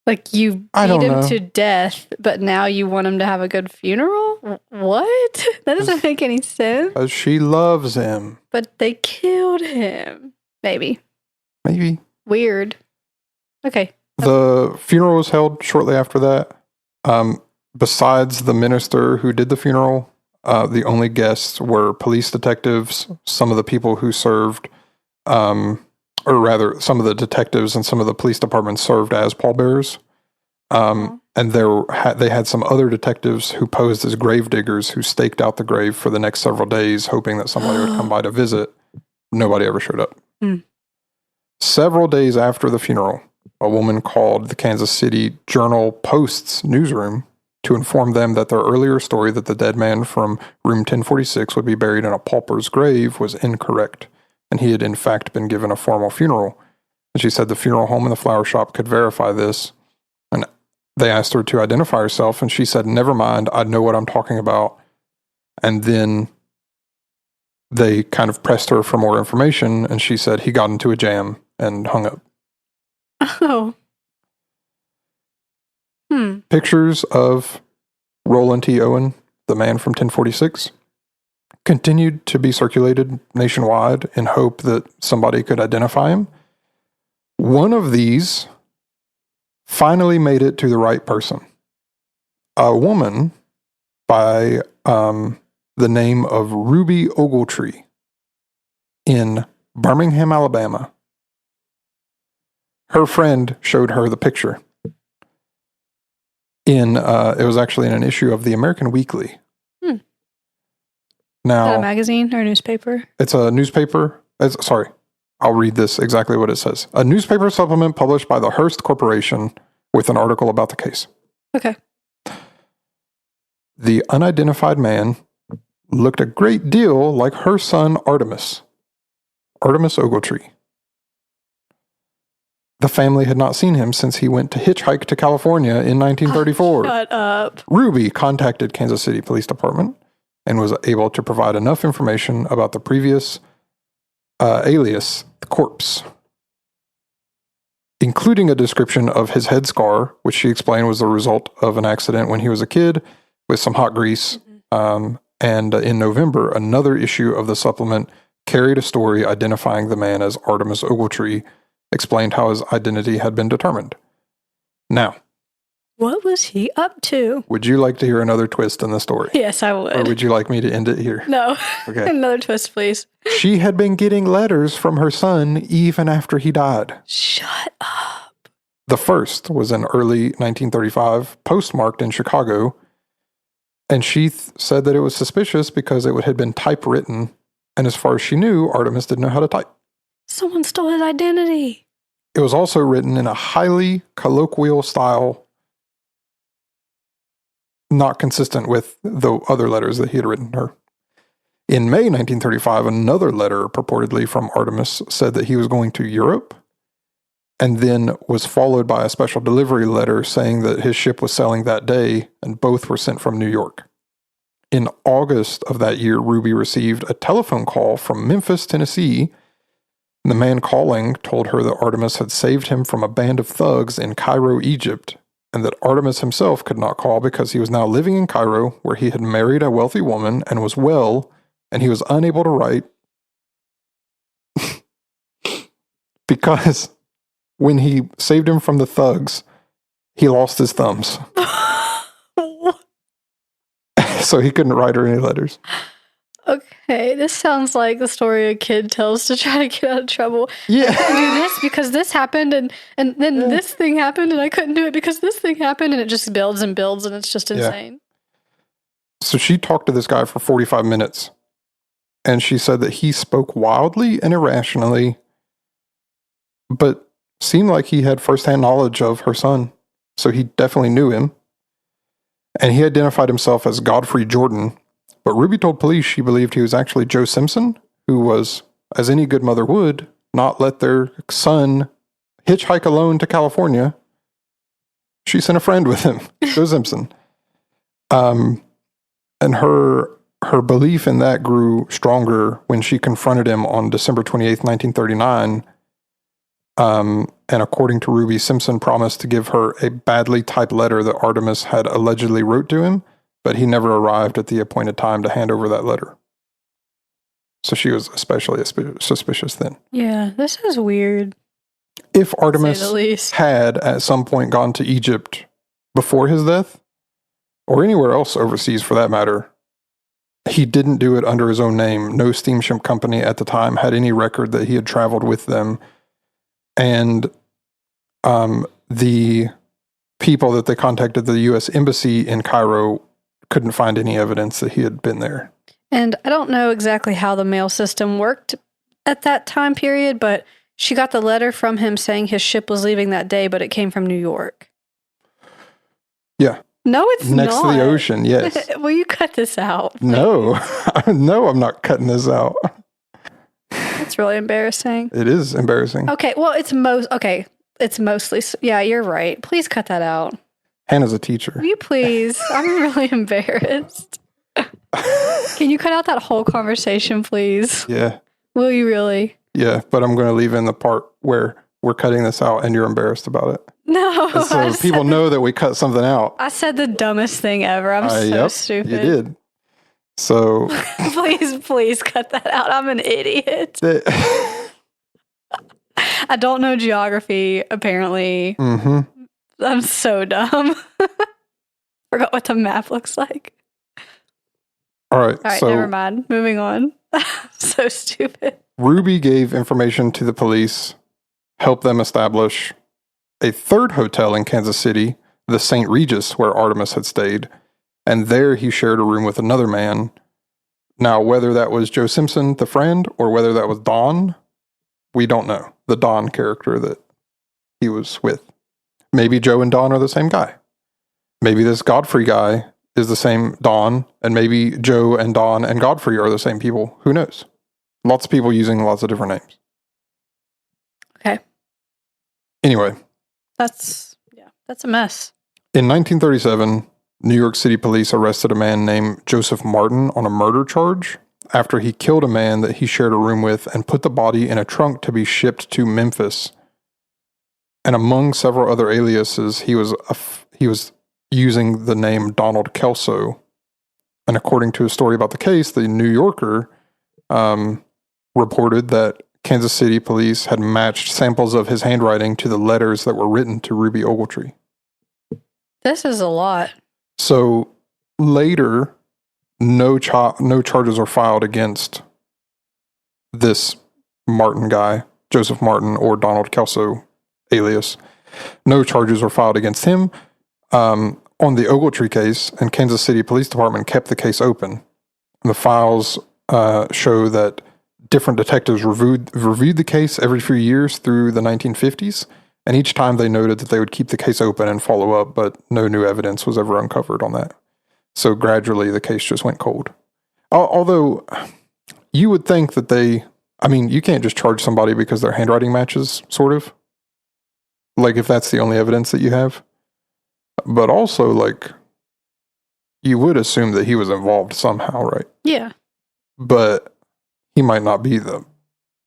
Like, you beat him to death, but now you want him to have a good funeral? What? That doesn't make any sense. Because she loves him. But they killed him. Maybe. Weird. Okay. The funeral was held shortly after that. Besides the minister who did the funeral, the only guests were police detectives, some of the people who served, or rather, some of the detectives and some of the police departments served as pallbearers. And they had some other detectives who posed as grave diggers who staked out the grave for the next several days, hoping that somebody would come by to visit. Nobody ever showed up. Several days after the funeral, a woman called the Kansas City Journal-Post's newsroom to inform them that their earlier story that the dead man from room 1046 would be buried in a pauper's grave was incorrect, and he had in fact been given a formal funeral. And she said the funeral home and the flower shop could verify this, and they asked her to identify herself, and she said, "Never mind, I know what I'm talking about." And then they kind of pressed her for more information, and she said he got into a jam and hung up. Oh. Pictures of Roland T Owen, the man from 1046, continued to be circulated nationwide in hope that somebody could identify him. One of these finally made it to the right person. A woman by the name of Ruby Ogletree in Birmingham, Alabama. Her friend showed her the picture. It was actually in an issue of the American Weekly. Now, is that a magazine or a newspaper? It's a newspaper. Sorry, I'll read this exactly what it says. A newspaper supplement published by the Hearst Corporation with an article about the case. Okay. The unidentified man looked a great deal like her son Artemis Ogletree. The family had not seen him since he went to hitchhike to California in 1934. Shut up. Ruby contacted Kansas City Police Department and was able to provide enough information about the previous alias, the corpse, including a description of his head scar, which she explained was the result of an accident when he was a kid with some hot grease. And in November, another issue of the supplement carried a story identifying the man as Artemis Ogletree, explained how his identity had been determined. Now, what was he up to? Would you like to hear another twist in the story? Yes, I would. Or would you like me to end it here? No. Okay. Another twist, please. She had been getting letters from her son even after he died. Shut up. The first was in early 1935, postmarked in Chicago. And she said that it was suspicious because it had been typewritten. And as far as she knew, Artemis didn't know how to type. Someone stole his identity. It was also written in a highly colloquial style, not consistent with the other letters that he had written her. In May 1935, another letter purportedly from Artemis said that he was going to Europe, and then was followed by a special delivery letter saying that his ship was sailing that day, and both were sent from New York. In August of that year, Ruby received a telephone call from Memphis, Tennessee. The man calling told her that Artemis had saved him from a band of thugs in Cairo, Egypt, and that Artemis himself could not call because he was now living in Cairo, where he had married a wealthy woman and was well, and he was unable to write because when he saved him from the thugs, he lost his thumbs. So he couldn't write her any letters. Okay, this sounds like the story a kid tells to try to get out of trouble. Yeah. I couldn't do this because this happened, and then this thing happened, and I couldn't do it because this thing happened, and it just builds and builds, and it's just insane. So she talked to this guy for 45 minutes, and she said that he spoke wildly and irrationally, but seemed like he had firsthand knowledge of her son, so he definitely knew him. And he identified himself as Godfrey Jordan, but Ruby told police she believed he was actually Joe Simpson, who was, as any good mother would, not let their son hitchhike alone to California. She sent a friend with him, Joe Simpson. And her belief in that grew stronger when she confronted him on December 28th, 1939. And according to Ruby, Simpson promised to give her a badly typed letter that Artemis had allegedly wrote to him, but he never arrived at the appointed time to hand over that letter. So she was especially suspicious then. Yeah, this is weird. If Artemis had at some point gone to Egypt before his death, or anywhere else overseas for that matter, he didn't do it under his own name. No steamship company at the time had any record that he had traveled with them. And the people that they contacted, the U.S. Embassy in Cairo, couldn't find any evidence that he had been there. And I don't know exactly how the mail system worked at that time period, but she got the letter from him saying his ship was leaving that day, but it came from New York. Yeah. No, it's Next not. to the ocean, yes. Will you cut this out? No. No, I'm not cutting this out. That's really embarrassing. It is embarrassing. Okay, well, it's mostly, yeah, you're right. Please cut that out. Hannah's a teacher. Will you please? I'm really embarrassed. Can you cut out that whole conversation, please? Yeah. Will you really? Yeah, but I'm going to leave in the part where we're cutting this out and you're embarrassed about it. No. And so people know that we cut something out. I said the dumbest thing ever. I'm so stupid. You did. So. please cut that out. I'm an idiot. I don't know geography, apparently. Mm-hmm. I'm so dumb. Forgot what the map looks like. All right, so never mind. Moving on. So stupid. Ruby gave information to the police, helped them establish a third hotel in Kansas City, the St. Regis, where Artemis had stayed, and there he shared a room with another man. Now, whether that was Joe Simpson, the friend, or whether that was Don, we don't know. The Don character that he was with. Maybe Joe and Don are the same guy. Maybe this Godfrey guy is the same Don, and maybe Joe and Don and Godfrey are the same people. Who knows? Lots of people using lots of different names. Okay. Anyway. That's a mess. In 1937, New York City police arrested a man named Joseph Martin on a murder charge after he killed a man that he shared a room with and put the body in a trunk to be shipped to Memphis. And among several other aliases, he was using the name Donald Kelso. And according to a story about the case, the New Yorker reported that Kansas City police had matched samples of his handwriting to the letters that were written to Ruby Ogletree. This is a lot. So later, no charges are filed against this Martin guy, Joseph Martin, or Donald Kelso alias. No charges were filed against him. on the Ogletree case, and Kansas City Police Department kept the case open. The files show that different detectives reviewed the case every few years through the 1950s, and each time they noted that they would keep the case open and follow up, but no new evidence was ever uncovered on that. So gradually the case just went cold. Although you would think that you can't just charge somebody because their handwriting matches, sort of. Like, if that's the only evidence that you have. But also, like, you would assume that he was involved somehow, right? Yeah. But he might not be the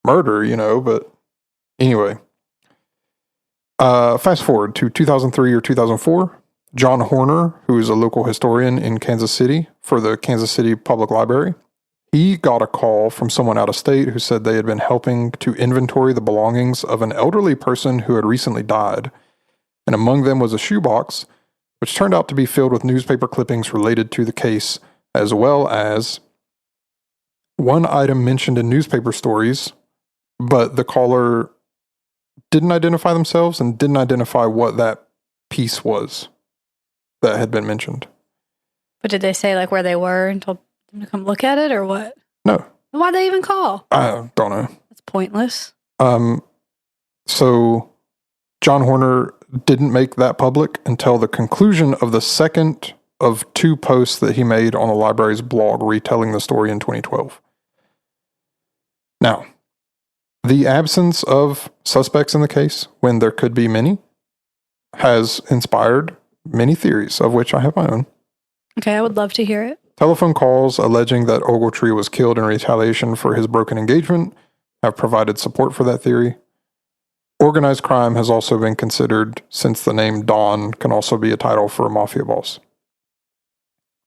murderer, but anyway. Fast forward to 2003 or 2004. John Horner, who is a local historian in Kansas City for the Kansas City Public Library, he got a call from someone out of state who said they had been helping to inventory the belongings of an elderly person who had recently died. And among them was a shoebox, which turned out to be filled with newspaper clippings related to the case, as well as one item mentioned in newspaper stories, but the caller didn't identify themselves and didn't identify what that piece was that had been mentioned. But did they say like where they were and told them to come look at it or what? No. Why'd they even call? I don't know. That's pointless. So John Horner didn't make that public until the conclusion of the second of 2 posts that he made on the library's blog retelling the story in 2012. Now, the absence of suspects in the case, when there could be many, has inspired many theories, of which I have my own. Okay, I would love to hear it. Telephone calls alleging that Ogletree was killed in retaliation for his broken engagement have provided support for that theory. Organized crime has also been considered, since the name Don can also be a title for a mafia boss.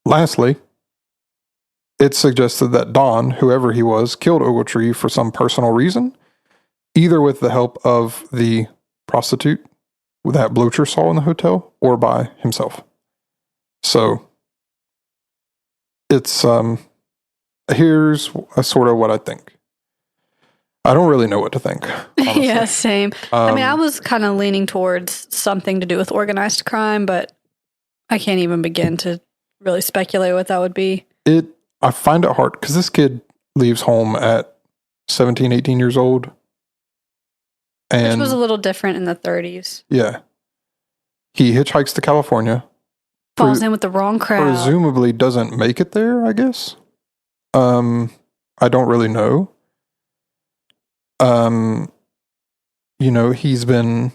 Lastly, it's suggested that Don, whoever he was, killed Ogletree for some personal reason, either with the help of the prostitute that Blocher saw in the hotel or by himself. So, it's, here's sort of what I think. I don't really know what to think. Yeah, same. I was kind of leaning towards something to do with organized crime, but I can't even begin to really speculate what that would be. I find it hard because this kid leaves home at 17, 18 years old. And which was a little different in the 30s. Yeah. He hitchhikes to California. Falls in with the wrong crowd. Presumably doesn't make it there, I guess. I don't really know. He's been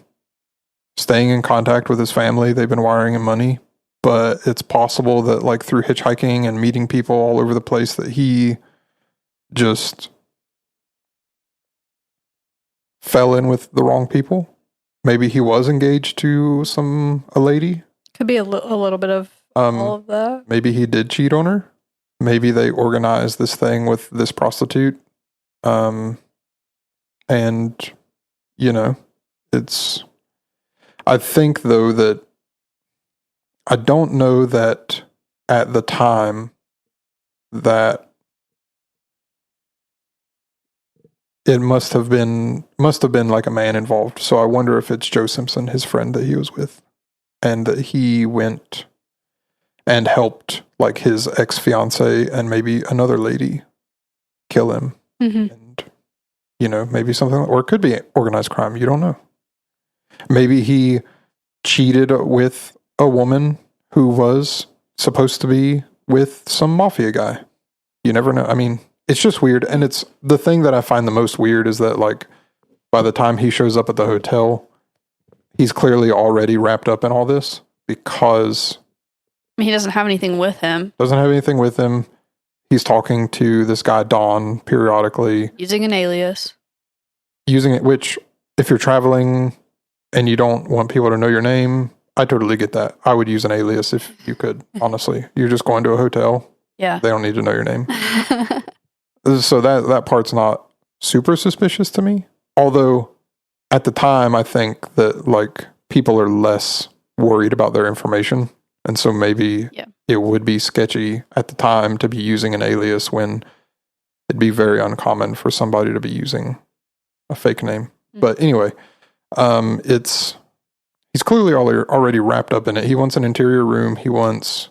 staying in contact with his family. They've been wiring him money. But it's possible that, like, through hitchhiking and meeting people all over the place, that he just fell in with the wrong people. Maybe he was engaged to a lady. Could be a little bit of all of that. Maybe he did cheat on her. Maybe they organized this thing with this prostitute. I think, though, that I don't know that at the time that it must have been like a man involved. So I wonder if it's Joe Simpson, his friend that he was with, and that he went and helped, like, his ex-fiance and maybe another lady kill him. Mm-hmm. And, maybe something, or it could be organized crime. You don't know. Maybe he cheated with a woman who was supposed to be with some mafia guy. You never know. I mean, it's just weird. And it's the thing that I find the most weird is that, like, by the time he shows up at the hotel, he's clearly already wrapped up in all this because he doesn't have anything with him. He's talking to this guy, Don, periodically. Using an alias. Which, if you're traveling and you don't want people to know your name, I totally get that. I would use an alias if you could, honestly. You're just going to a hotel. Yeah. They don't need to know your name. So that part's not super suspicious to me. Although, at the time, I think that, like, people are less worried about their information. And so maybe it would be sketchy at the time to be using an alias when it'd be very uncommon for somebody to be using a fake name. Mm-hmm. But anyway, he's clearly already wrapped up in it. He wants an interior room. He wants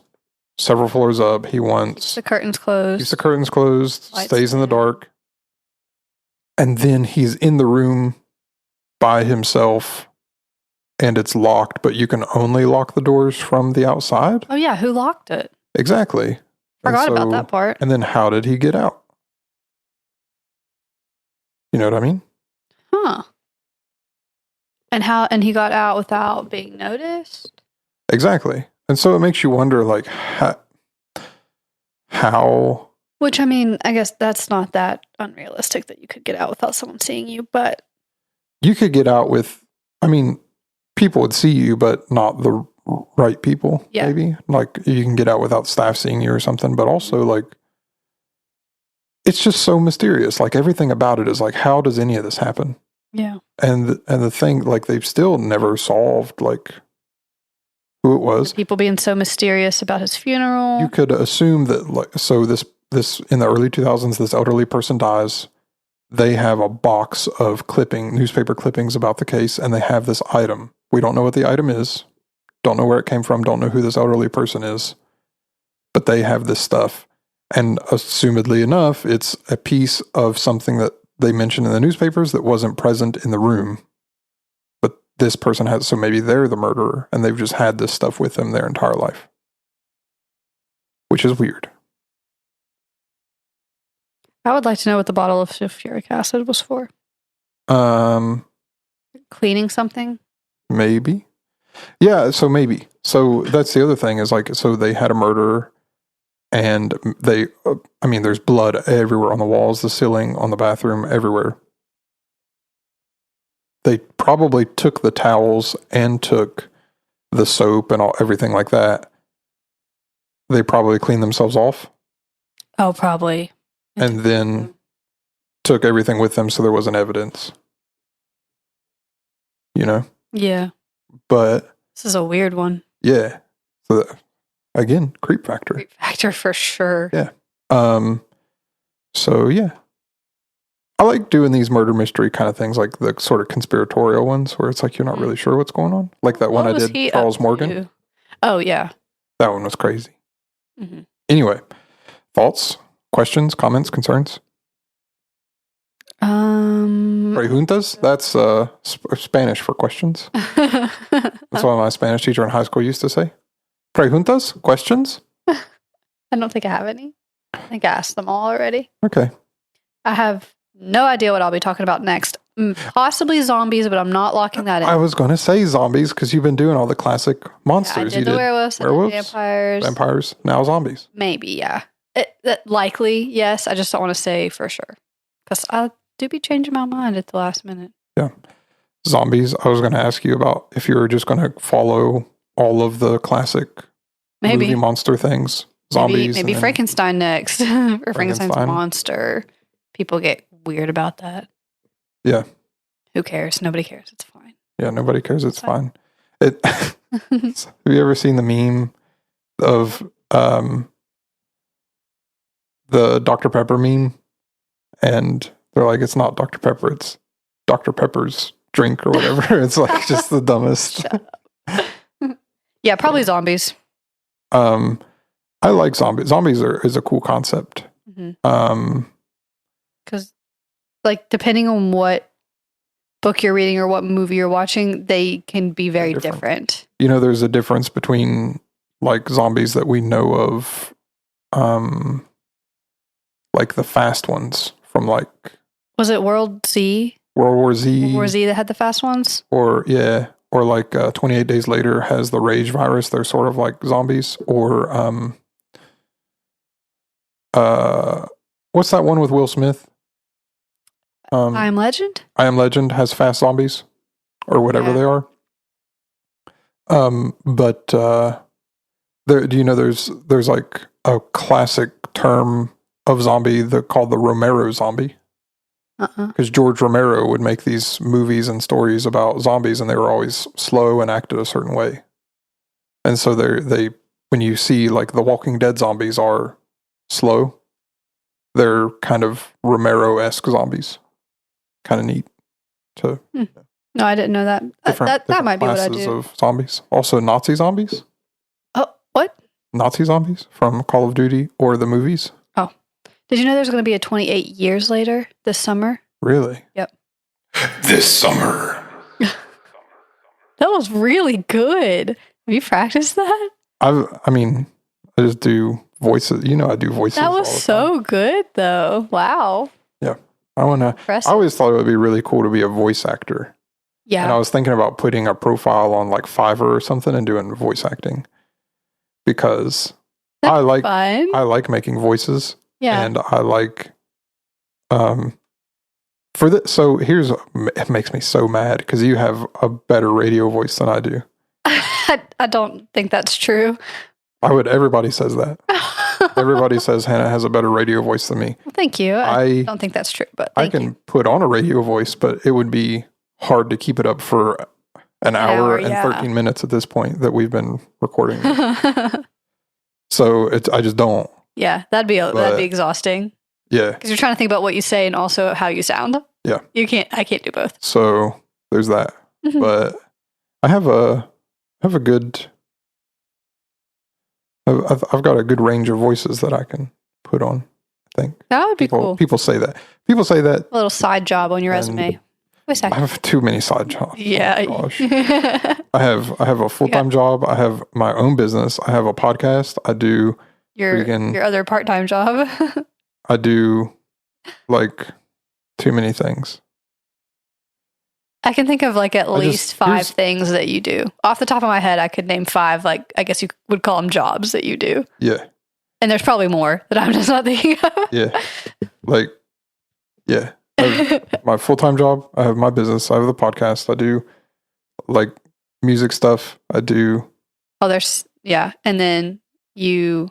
several floors up. He wants the curtains closed. Keeps the curtains closed. Lights stays in the dark. And then he's in the room by himself, and it's locked, but you can only lock the doors from the outside. Oh yeah, who locked it? Exactly. Forgot about that part. And then how did he get out? You know what I mean? Huh. And he got out without being noticed? Exactly. And so it makes you wonder, like, how... Which, I mean, I guess that's not that unrealistic that you could get out without someone seeing you, but... You could get out with... I mean, people would see you, but not the right people, maybe. Like, you can get out without staff seeing you or something, but also, like... It's just so mysterious. Like, everything about it is like, how does any of this happen? Yeah. And the thing, like, they've still never solved, like, who it was. People being so mysterious about his funeral. You could assume that, like, so this in the early 2000s, this elderly person dies. They have a box of newspaper clippings about the case, and they have this item. We don't know what the item is. Don't know where it came from. Don't know who this elderly person is. But they have this stuff. And assumedly enough, it's a piece of something that they mentioned in the newspapers that wasn't present in the room. But this person has, so maybe they're the murderer and they've just had this stuff with them their entire life. Which is weird. I would like to know what the bottle of sulfuric acid was for. Cleaning something? Maybe. Yeah, so maybe. So that's the other thing is like, so they had a murderer. And there's blood everywhere on the walls, the ceiling, on the bathroom, everywhere. They probably took the towels and took the soap and everything like that. They probably cleaned themselves off. Oh, probably. And then took everything with them so there wasn't evidence. You know? Yeah. But... This is a weird one. Yeah. So again, creep factor. Creep factor for sure. Yeah. So yeah. I like doing these murder mystery kind of things, like the sort of conspiratorial ones where it's like you're not really sure what's going on. Like that one I did, Charles Morgan. Oh, yeah. That one was crazy. Mm-hmm. Anyway, thoughts, questions, comments, concerns? Preguntas? That's Spanish for questions. That's what my Spanish teacher in high school used to say. Preguntas? Questions? I don't think I have any. I think I asked them all already. Okay. I have no idea what I'll be talking about next. Possibly zombies, but I'm not locking that in. I was going to say zombies because you've been doing all the classic monsters. Yeah, I did the werewolves, vampires, now zombies. Maybe, yeah. Likely, yes. I just don't want to say for sure. Because I do be changing my mind at the last minute. Yeah. Zombies, I was going to ask you about if you were just going to follow all of the classic movie monster things. Zombies. Maybe Frankenstein next. Or Frankenstein's a monster. People get weird about that. Yeah. Who cares? Nobody cares. It's fine. Yeah, nobody cares. It's fine. Have you ever seen the meme of the Dr. Pepper meme? And they're like, it's not Dr. Pepper, it's Dr. Pepper's drink or whatever. It's like just the dumbest. Yeah, probably zombies. I like zombies. Zombies is a cool concept. Mm-hmm. Because, like, depending on what book you're reading or what movie you're watching, they can be very different. You know, there's a difference between, like, zombies that we know of, like the fast ones from, like... Was it World War Z? World War Z that had the fast ones? Or, yeah. Or, like, 28 Days Later has the rage virus. They're sort of like zombies. Or, what's that one with Will Smith? I Am Legend? I Am Legend has fast zombies or whatever they are. But there, do you know there's like a classic term of zombie called the Romero zombie? Because George Romero would make these movies and stories about zombies, and they were always slow and acted a certain way. And so they when you see like the Walking Dead zombies are slow, they're kind of Romero-esque zombies. Kind of neat. No, I didn't know that. That might be what I do. Of zombies. Also, Nazi zombies. Oh, what? Nazi zombies from Call of Duty or the movies. Oh, did you know there's going to be a 28 years later this summer? Really? Yep. This summer. That was really good. Have you practiced that? I just do voices. I do voices. That was so good, though. Wow. Yeah. I always thought it would be really cool to be a voice actor. Yeah. And I was thinking about putting a profile on like Fiverr or something and doing voice acting because That's I like fun. I like making voices. Yeah. And I like so it makes me so mad because you have a better radio voice than I do. I don't think that's true. Everybody says that. Everybody says Hannah has a better radio voice than me. Well, thank you. I don't think that's true, but I can put on a radio voice, but it would be hard to keep it up for an hour and 13 minutes at this point that we've been recording. So I just don't. Yeah, that'd be exhausting. Yeah. Because you're trying to think about what you say and also how you sound. Yeah. I can't do both. So there's that. Mm-hmm. But I have a good, I've got a good range of voices that I can put on, I think. That would be cool. People say that. A little side job on your resume. I have too many side jobs. Yeah. Oh, gosh. I have a full-time job. I have my own business. I have a podcast. I do your other part-time job. I do like too many things. I can think of like at least 5 things that you do. Off the top of my head, I could name 5, like I guess you would call them jobs that you do. Yeah. And there's probably more that I'm just not thinking of. Yeah. I have my full-time job. I have my business. I have the podcast. I do like music stuff. I do. Oh, and then you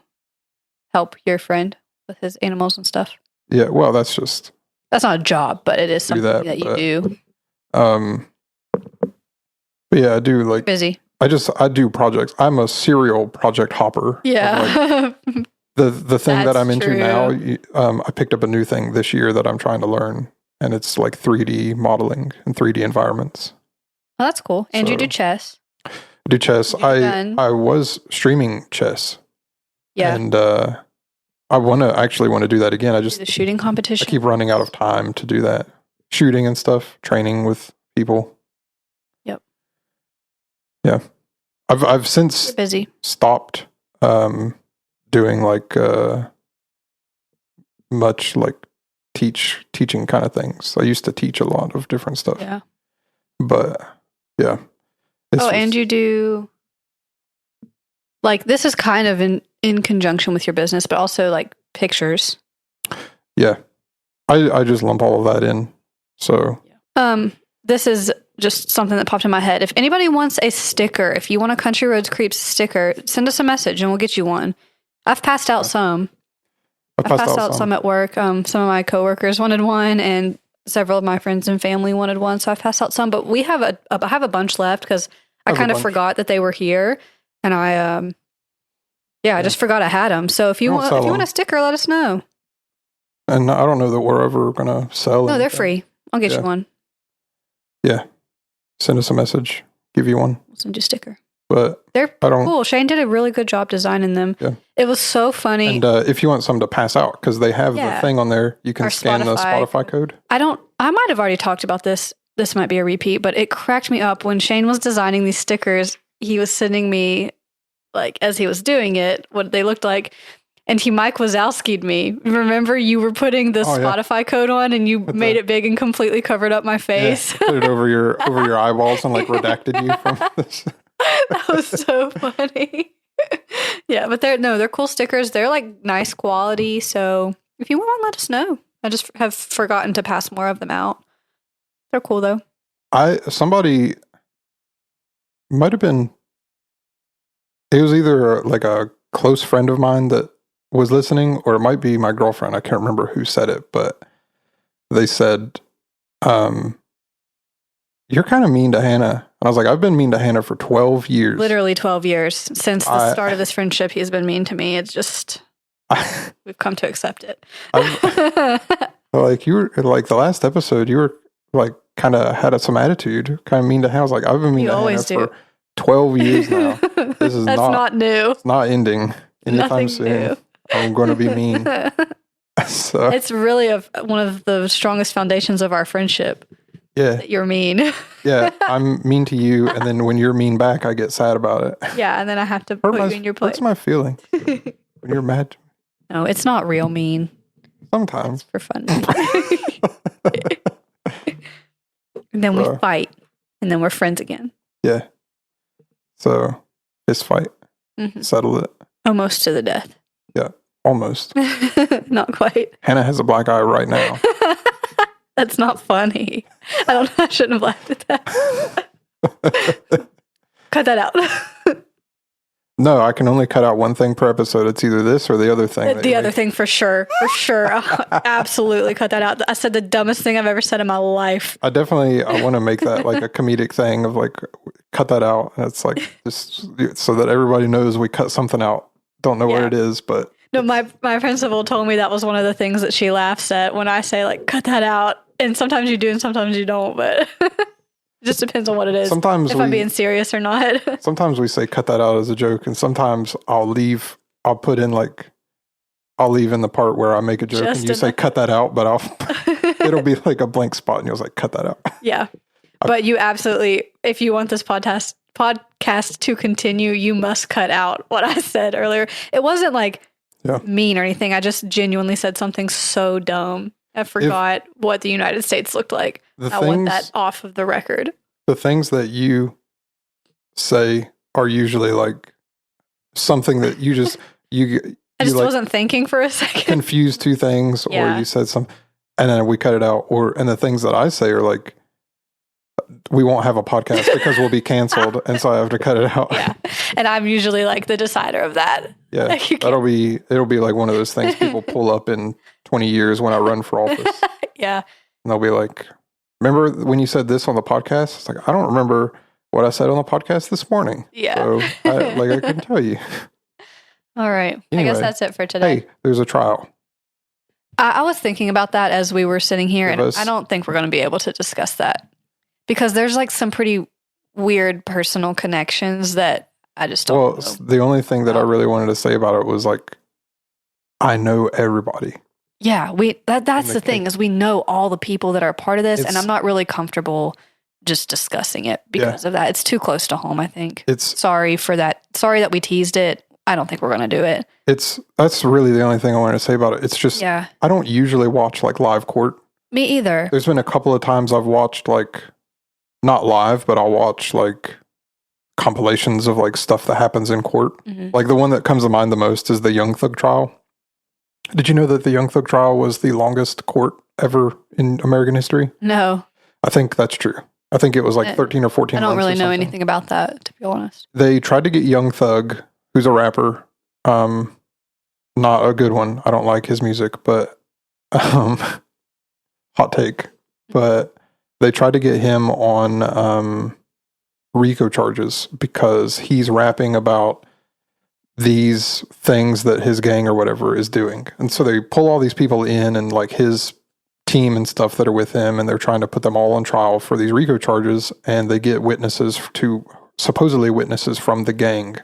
help your friend with his animals and stuff. Yeah. Well, that's not a job, but it is something that you do. But yeah, I do like busy. I do projects. I'm a serial project hopper. Yeah. Like, the thing that I'm into now, I picked up a new thing this year that I'm trying to learn, and it's like 3D modeling and 3D environments. Oh, that's cool. And you do chess. I do chess. I was streaming chess. Yeah. And I actually want to do that again. The shooting competition. I keep running out of time to do that. Shooting and stuff, training with people. Yep. Yeah. I've since busy. Stopped doing like much like teaching kind of things. I used to teach a lot of different stuff. Yeah. But yeah. And you do like this is kind of in conjunction with your business, but also like pictures. Yeah. I just lump all of that in. So this is just something that popped in my head. If anybody wants a sticker, if you want a Country Roads Creeps sticker, send us a message and we'll get you one. I've passed out some. I've passed out some at work. Some of my coworkers wanted one, and several of my friends and family wanted one. So I've passed out some, but I have a bunch left because I kind of forgot that they were here, and I just forgot I had them. So if you want a sticker, let us know. And I don't know that we're ever gonna sell. No, they're free. I'll get you one. Yeah, send us a message. Give you one. We'll send you a sticker. But they're cool. Shane did a really good job designing them. Yeah. It was so funny. And if you want some to pass out, because they have the thing on there, you can scan the Spotify code. I might have already talked about this. This might be a repeat, but it cracked me up when Shane was designing these stickers. He was sending me, like, as he was doing it, what they looked like. And he Mike Wazowski'd me. Remember, you were putting the Spotify code on, and you made it big and completely covered up my face. Yeah, put it over your eyeballs and like redacted you from this. That was so funny. Yeah, but they're cool stickers. They're like nice quality. So if you want one, let us know. I just have forgotten to pass more of them out. They're cool though. Somebody might have been. It was either like a close friend of mine that was listening, or it might be my girlfriend. I can't remember who said it, but they said, "You're kind of mean to Hannah." And I was like, "I've been mean to Hannah for 12 years. Literally 12 years. Since the start of this friendship, he's been mean to me. It's just, we've come to accept it." Like, you were, like, the last episode, you were, like, kind of had some attitude, kind of mean to Hannah. I was like, I've been mean to Hannah for 12 years now. This is That's not new. It's not ending anytime Nothing soon. new. I'm going to be mean. So It's really one of the strongest foundations of our friendship. yeah, That you're mean. yeah, I'm mean to you, and then when you're mean back, I get sad about it. Yeah, and then I have to put you in your place. Hurts my feeling when you're mad. No, it's not real mean. Sometimes. It's for fun. And then we fight, and then we're friends again. Yeah. So, fist fight. Settle it. Almost to the death. Yeah, almost. Not quite. Hannah has a black eye right now. That's not funny. I shouldn't have laughed at that. Cut that out. No, I can only cut out one thing per episode. It's either this or the other thing. The other thing for sure. For sure. Absolutely cut that out. I said the dumbest thing I've ever said in my life. I want to make that like a comedic thing of like, cut that out. And it's like, just so that everybody knows we cut something out. Don't know what it is, but. No, my principal told me that was one of the things that she laughs at when I say like, cut that out. And sometimes you do and sometimes you don't, but it just depends on what it is. Sometimes if I'm being serious or not. Sometimes we say cut that out as a joke, and sometimes I'll leave in the part where I make a joke and you say cut that out, but it'll be like a blank spot and you'll say cut that out. Yeah. But you absolutely, if you want this podcast to continue, you must cut out what I said earlier. It wasn't like mean or anything. I just genuinely said something so dumb. I forgot what the United States looked like. I want that off of the record. The things that you say are usually like something that you just I just wasn't thinking for a second. Confuse two things, or you said some, and then we cut it out. And the things that I say are like, we won't have a podcast because we'll be canceled, and so I have to cut it out. Yeah, and I'm usually like the decider of that. Yeah, it'll be like one of those things people pull up in 20 years when I run for office. Yeah, and they'll be like, "Remember when you said this on the podcast?" It's like, I don't remember what I said on the podcast this morning. Yeah, so I couldn't tell you. All right, anyway, I guess that's it for today. Hey, there's a trial. I was thinking about that as we were sitting here, and I don't think we're going to be able to discuss that. Because there's like some pretty weird personal connections that I just don't know. The only thing that I really wanted to say about it was like, I know everybody. Yeah, that's the thing is we know all the people that are a part of this, and I'm not really comfortable just discussing it because of that. It's too close to home, I think. Sorry for that. Sorry that we teased it. I don't think we're going to do it. That's really the only thing I wanted to say about it. It's just, I don't usually watch like live court. Me either. There's been a couple of times I've watched like, not live, but I'll watch like compilations of like stuff that happens in court. Mm-hmm. Like the one that comes to mind the most is the Young Thug trial. Did you know that the Young Thug trial was the longest court ever in American history? No. I think that's true. I think it was like 13 or 14 months. I don't really know anything about that, to be honest. They tried to get Young Thug, who's a rapper. Not a good one. I don't like his music, but hot take. But they tried to get him on RICO charges because he's rapping about these things that his gang or whatever is doing. And so they pull all these people in and like his team and stuff that are with him, and they're trying to put them all on trial for these RICO charges, and they get supposedly witnesses from the gang.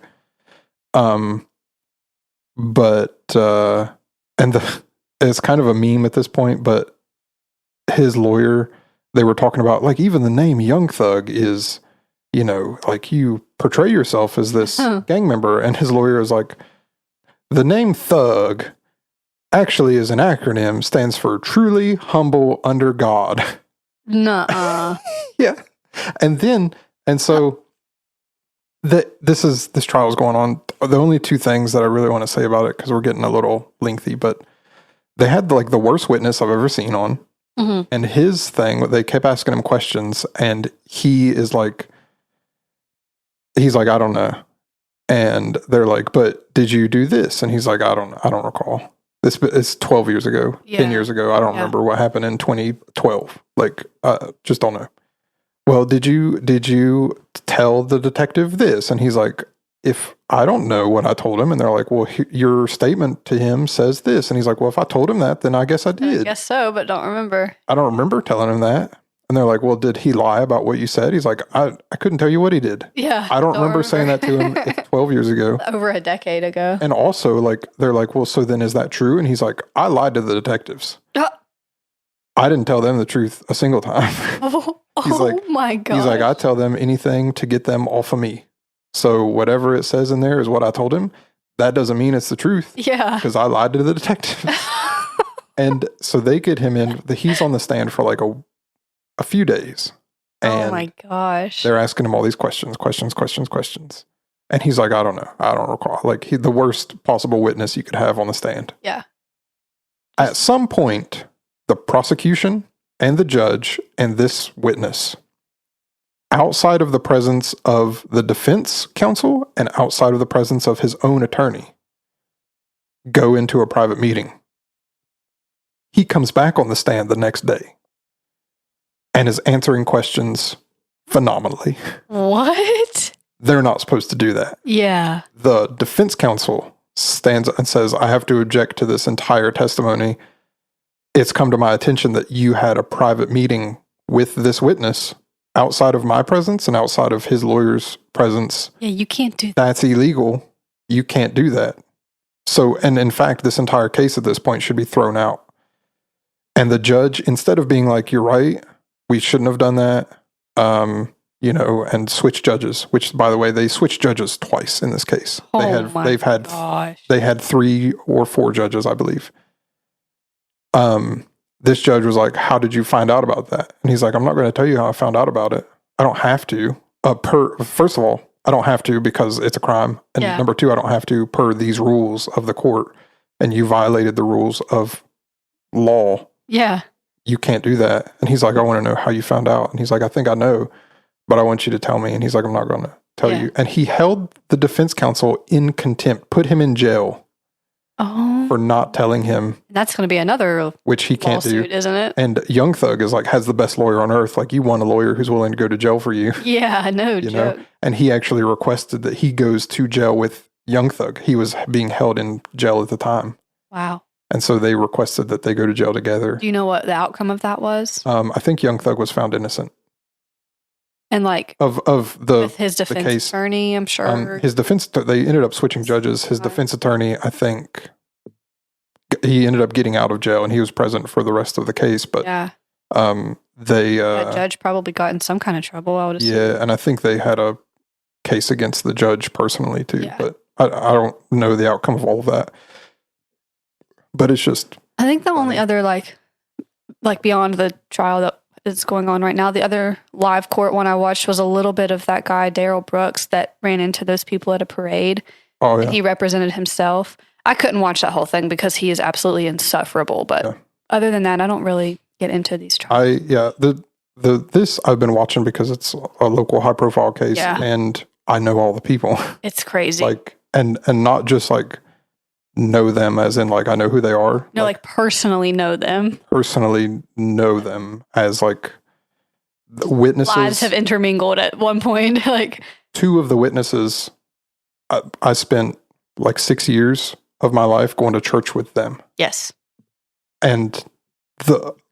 It's kind of a meme at this point, but his lawyer, they were talking about like even the name Young Thug is, like you portray yourself as this gang member, and his lawyer is like, the name Thug actually is an acronym, stands for truly humble under God. Nuh-uh. Yeah. This trial is going on. The only two things that I really want to say about it, because we're getting a little lengthy, but they had like the worst witness I've ever seen on. Mm-hmm. And his thing, they kept asking him questions, and he's like, I don't know. And they're like, but did you do this? And he's like, I don't recall. It's 12 years ago, 10 years ago. I don't remember what happened in 2012. Like, just don't know. Well, did you tell the detective this? And he's like, if I don't know what I told him. And they're like, well, your statement to him says this. And he's like, well, if I told him that, then I guess I did. I guess so, but don't remember. I don't remember telling him that. And they're like, well, did he lie about what you said? He's like, I couldn't tell you what he did. Yeah. I don't remember saying that to him. It's 12 years ago. Over a decade ago. And also, like, they're like, well, so then is that true? And he's like, I lied to the detectives. I didn't tell them the truth a single time. My God. He's like, I tell them anything to get them off of me. So whatever it says in there is what I told him. That doesn't mean it's the truth. Yeah. Because I lied to the detectives. And so they get him in. He's on the stand for like a few days. And oh my gosh. they're asking him all these questions. And he's like, I don't know. I don't recall. Like the worst possible witness you could have on the stand. Yeah. At some point, the prosecution and the judge and this witness, outside of the presence of the defense counsel and outside of the presence of his own attorney, go into a private meeting. He comes back on the stand the next day and is answering questions phenomenally. What? They're not supposed to do that. Yeah. The defense counsel stands and says, I have to object to this entire testimony. It's come to my attention that you had a private meeting with this witness outside of my presence and outside of his lawyer's presence. Yeah, you can't do that. That's illegal. You can't do that. So, and in fact, this entire case at this point should be thrown out. And the judge, instead of being like, you're right, we shouldn't have done that, and switch judges, which, by the way, they switched judges twice in this case. They had 3 or 4 judges, I believe. This judge was like, how did you find out about that? And he's like, I'm not going to tell you how I found out about it. I don't have to. First of all, I don't have to because it's a crime. And number 2, I don't have to per these rules of the court. And you violated the rules of law. Yeah. You can't do that. And he's like, I want to know how you found out. And he's like, I think I know, but I want you to tell me. And he's like, I'm not going to tell you. And he held the defense counsel in contempt, put him in jail for not telling him. That's going to be another which he can't do, isn't it? And Young Thug is like, has the best lawyer on earth. Like, you want a lawyer who's willing to go to jail for you. Yeah, I know. You know? And he actually requested that he goes to jail with Young Thug. He was being held in jail at the time. Wow. And so they requested that they go to jail together. Do you know what the outcome of that was? I think Young Thug was found innocent. And like of with his defense attorney, I'm sure. His defense, they ended up switching judges. His defense attorney, I think, he ended up getting out of jail and he was present for the rest of the case. But that judge probably got in some kind of trouble, I would assume. Yeah, and I think they had a case against the judge personally too. Yeah. But I don't know the outcome of all of that. But it's just, I think the only other like beyond the trial that is going on right now, the other live court one I watched was a little bit of that guy Daryl Brooks that ran into those people at a parade. Oh yeah, and he represented himself. I couldn't watch that whole thing because he is absolutely insufferable. But other than that, I don't really get into these trials. This I've been watching because it's a local high profile case, and I know all the people. It's crazy. Like and not just like know them as in like I know who they are. No, like personally know them. Personally know them as like the witnesses. Lives have intermingled at one point. Like 2 of the witnesses, I spent like 6 years of my life going to church with them. Yes. And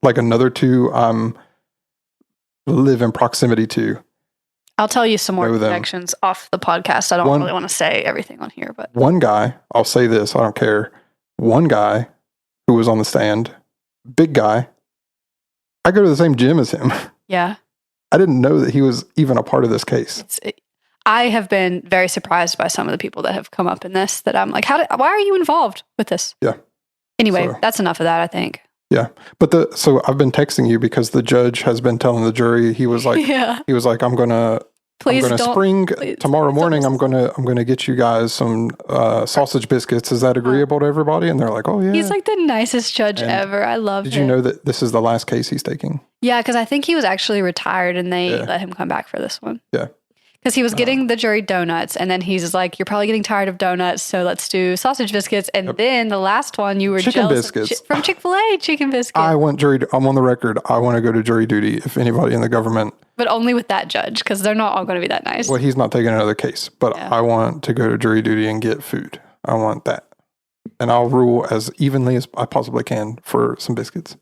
another 2 live in proximity to. I'll tell you some more connections off the podcast. I don't really want to say everything on here, but one guy, I'll say this, I don't care. One guy who was on the stand, big guy, I go to the same gym as him. Yeah. I didn't know that he was even a part of this case. I have been very surprised by some of the people that have come up in this that I'm like, why are you involved with this? Yeah. Anyway, that's enough of that, I think. Yeah. But so I've been texting you because the judge has been telling the jury, he was like, I'm going to tomorrow morning. I'm going to get you guys some sausage biscuits. Is that agreeable to everybody? And they're like, oh yeah. He's like the nicest judge ever. I love him. Did you know that this is the last case he's taking? Yeah. Cause I think he was actually retired and they let him come back for this one. Yeah. Because he was getting the jury donuts, and then he's like, "You're probably getting tired of donuts, so let's do sausage biscuits." And then the last one, you were chicken biscuits from Chick-fil-A, chicken biscuits. I'm on the record. I want to go to jury duty if anybody in the government, but only with that judge because they're not all going to be that nice. Well, he's not taking another case, but I want to go to jury duty and get food. I want that, and I'll rule as evenly as I possibly can for some biscuits.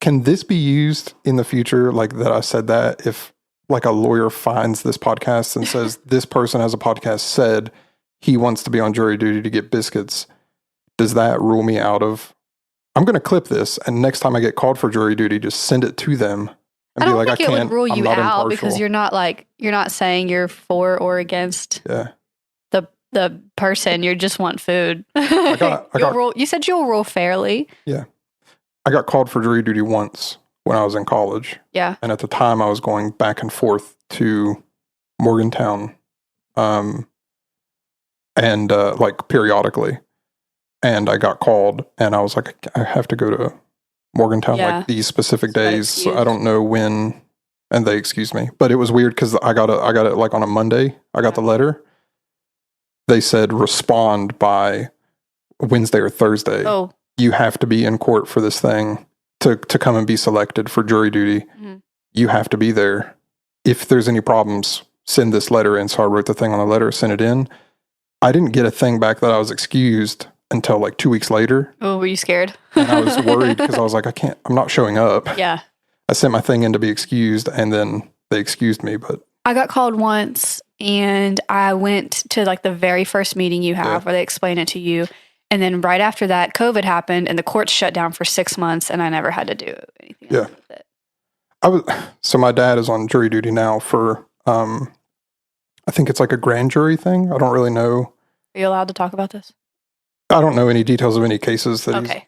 can this be used in the future? Like that I said that if like a lawyer finds this podcast and says this person has a podcast said he wants to be on jury duty to get biscuits, does that rule me out of, I'm going to clip this and next time I get called for jury duty, just send it to them and be like, I can't, it would rule you out impartial. Because you're not saying you're for or against the person. You just want food. You said you'll rule fairly. Yeah. I got called for jury duty once when I was in college. Yeah. And at the time I was going back and forth to Morgantown, and like periodically. And I got called and I was like, I have to go to Morgantown like these specific days. I don't know when, and they excused me. But it was weird because I got it like on a Monday. I got the letter. They said respond by Wednesday or Thursday. Oh. You have to be in court for this thing to come and be selected for jury duty. Mm-hmm. You have to be there. If there's any problems, send this letter in. So I wrote the thing on the letter, sent it in. I didn't get a thing back that I was excused until like 2 weeks later. Oh, were you scared? And I was worried because I was like, I'm not showing up. Yeah. I sent my thing in to be excused and then they excused me, but I got called once and I went to like the very first meeting you have where they explain it to you. And then right after that, COVID happened and the courts shut down for 6 months and I never had to do anything else with it. So my dad is on jury duty now for, I think it's like a grand jury thing. I don't really know. Are you allowed to talk about this? I don't know any details of any cases that I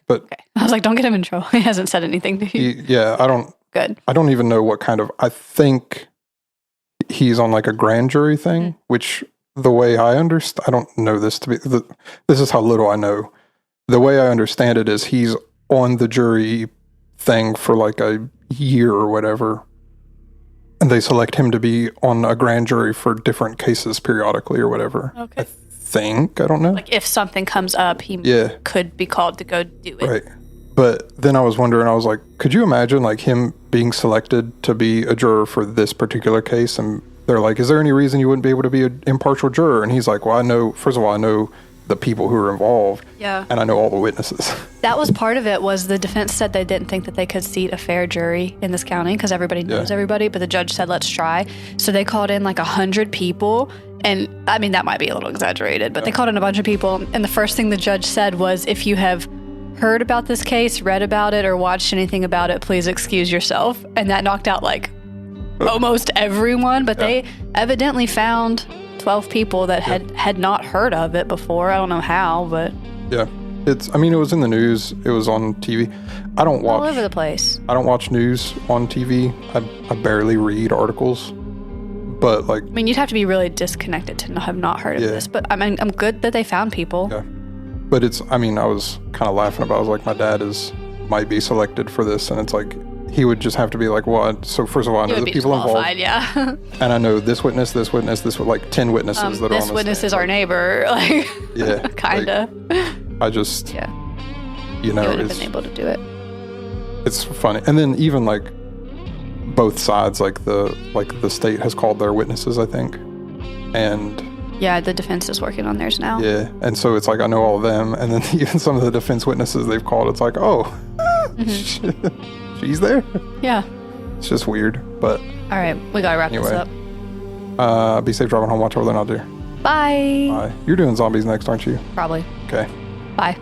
was like, don't get him in trouble. He hasn't said anything to you. Good. I don't even know what kind of, I think he's on like a grand jury thing, which the way I understand, I don't know this to be, this is how little I know. The way I understand it is he's on the jury thing for like a year or whatever. And they select him to be on a grand jury for different cases periodically or whatever. Okay. I don't know. Like if something comes up, he could be called to go do it. Right. But then I was wondering, I was like, could you imagine like him being selected to be a juror for this particular case? And they're like, is there any reason you wouldn't be able to be an impartial juror? And he's like, well, first of all, I know the people who are involved. Yeah. And I know all the witnesses. That was part of it, was the defense said they didn't think that they could seat a fair jury in this county because everybody knows everybody, but the judge said, let's try. So they called in like 100 people. And I mean, that might be a little exaggerated, but they called in a bunch of people. And the first thing the judge said was, if you have heard about this case, read about it, or watched anything about it, please excuse yourself. And that knocked out like almost everyone. But they evidently found 12 people that had not heard of it before. I don't know how, but yeah, it was in the news. It was on TV. I don't watch all over the place. I don't watch news on TV. I barely read articles. But like, I mean, you'd have to be really disconnected to have not heard of this. But I mean, I'm good that they found people. Yeah. But I was kind of laughing about it. I was like, my dad might be selected for this. And it's like, he would just have to be like, well, so first of all, I know the people involved. Yeah. And I know this witness, like 10 witnesses that are on this witness is our neighbor. Like, yeah. Kind of. I just, you know, would have been able to do it. It's funny. And then even like both sides, like the state has called their witnesses, I think. And yeah, the defense is working on theirs now. Yeah. And so it's like, I know all of them. And then even some of the defense witnesses they've called, it's like, oh, she's there. Yeah. It's just weird, but. All right. We got to wrap this up. Be safe driving home. Watch over there, not dear. Bye. Bye. You're doing zombies next, aren't you? Probably. Okay. Bye.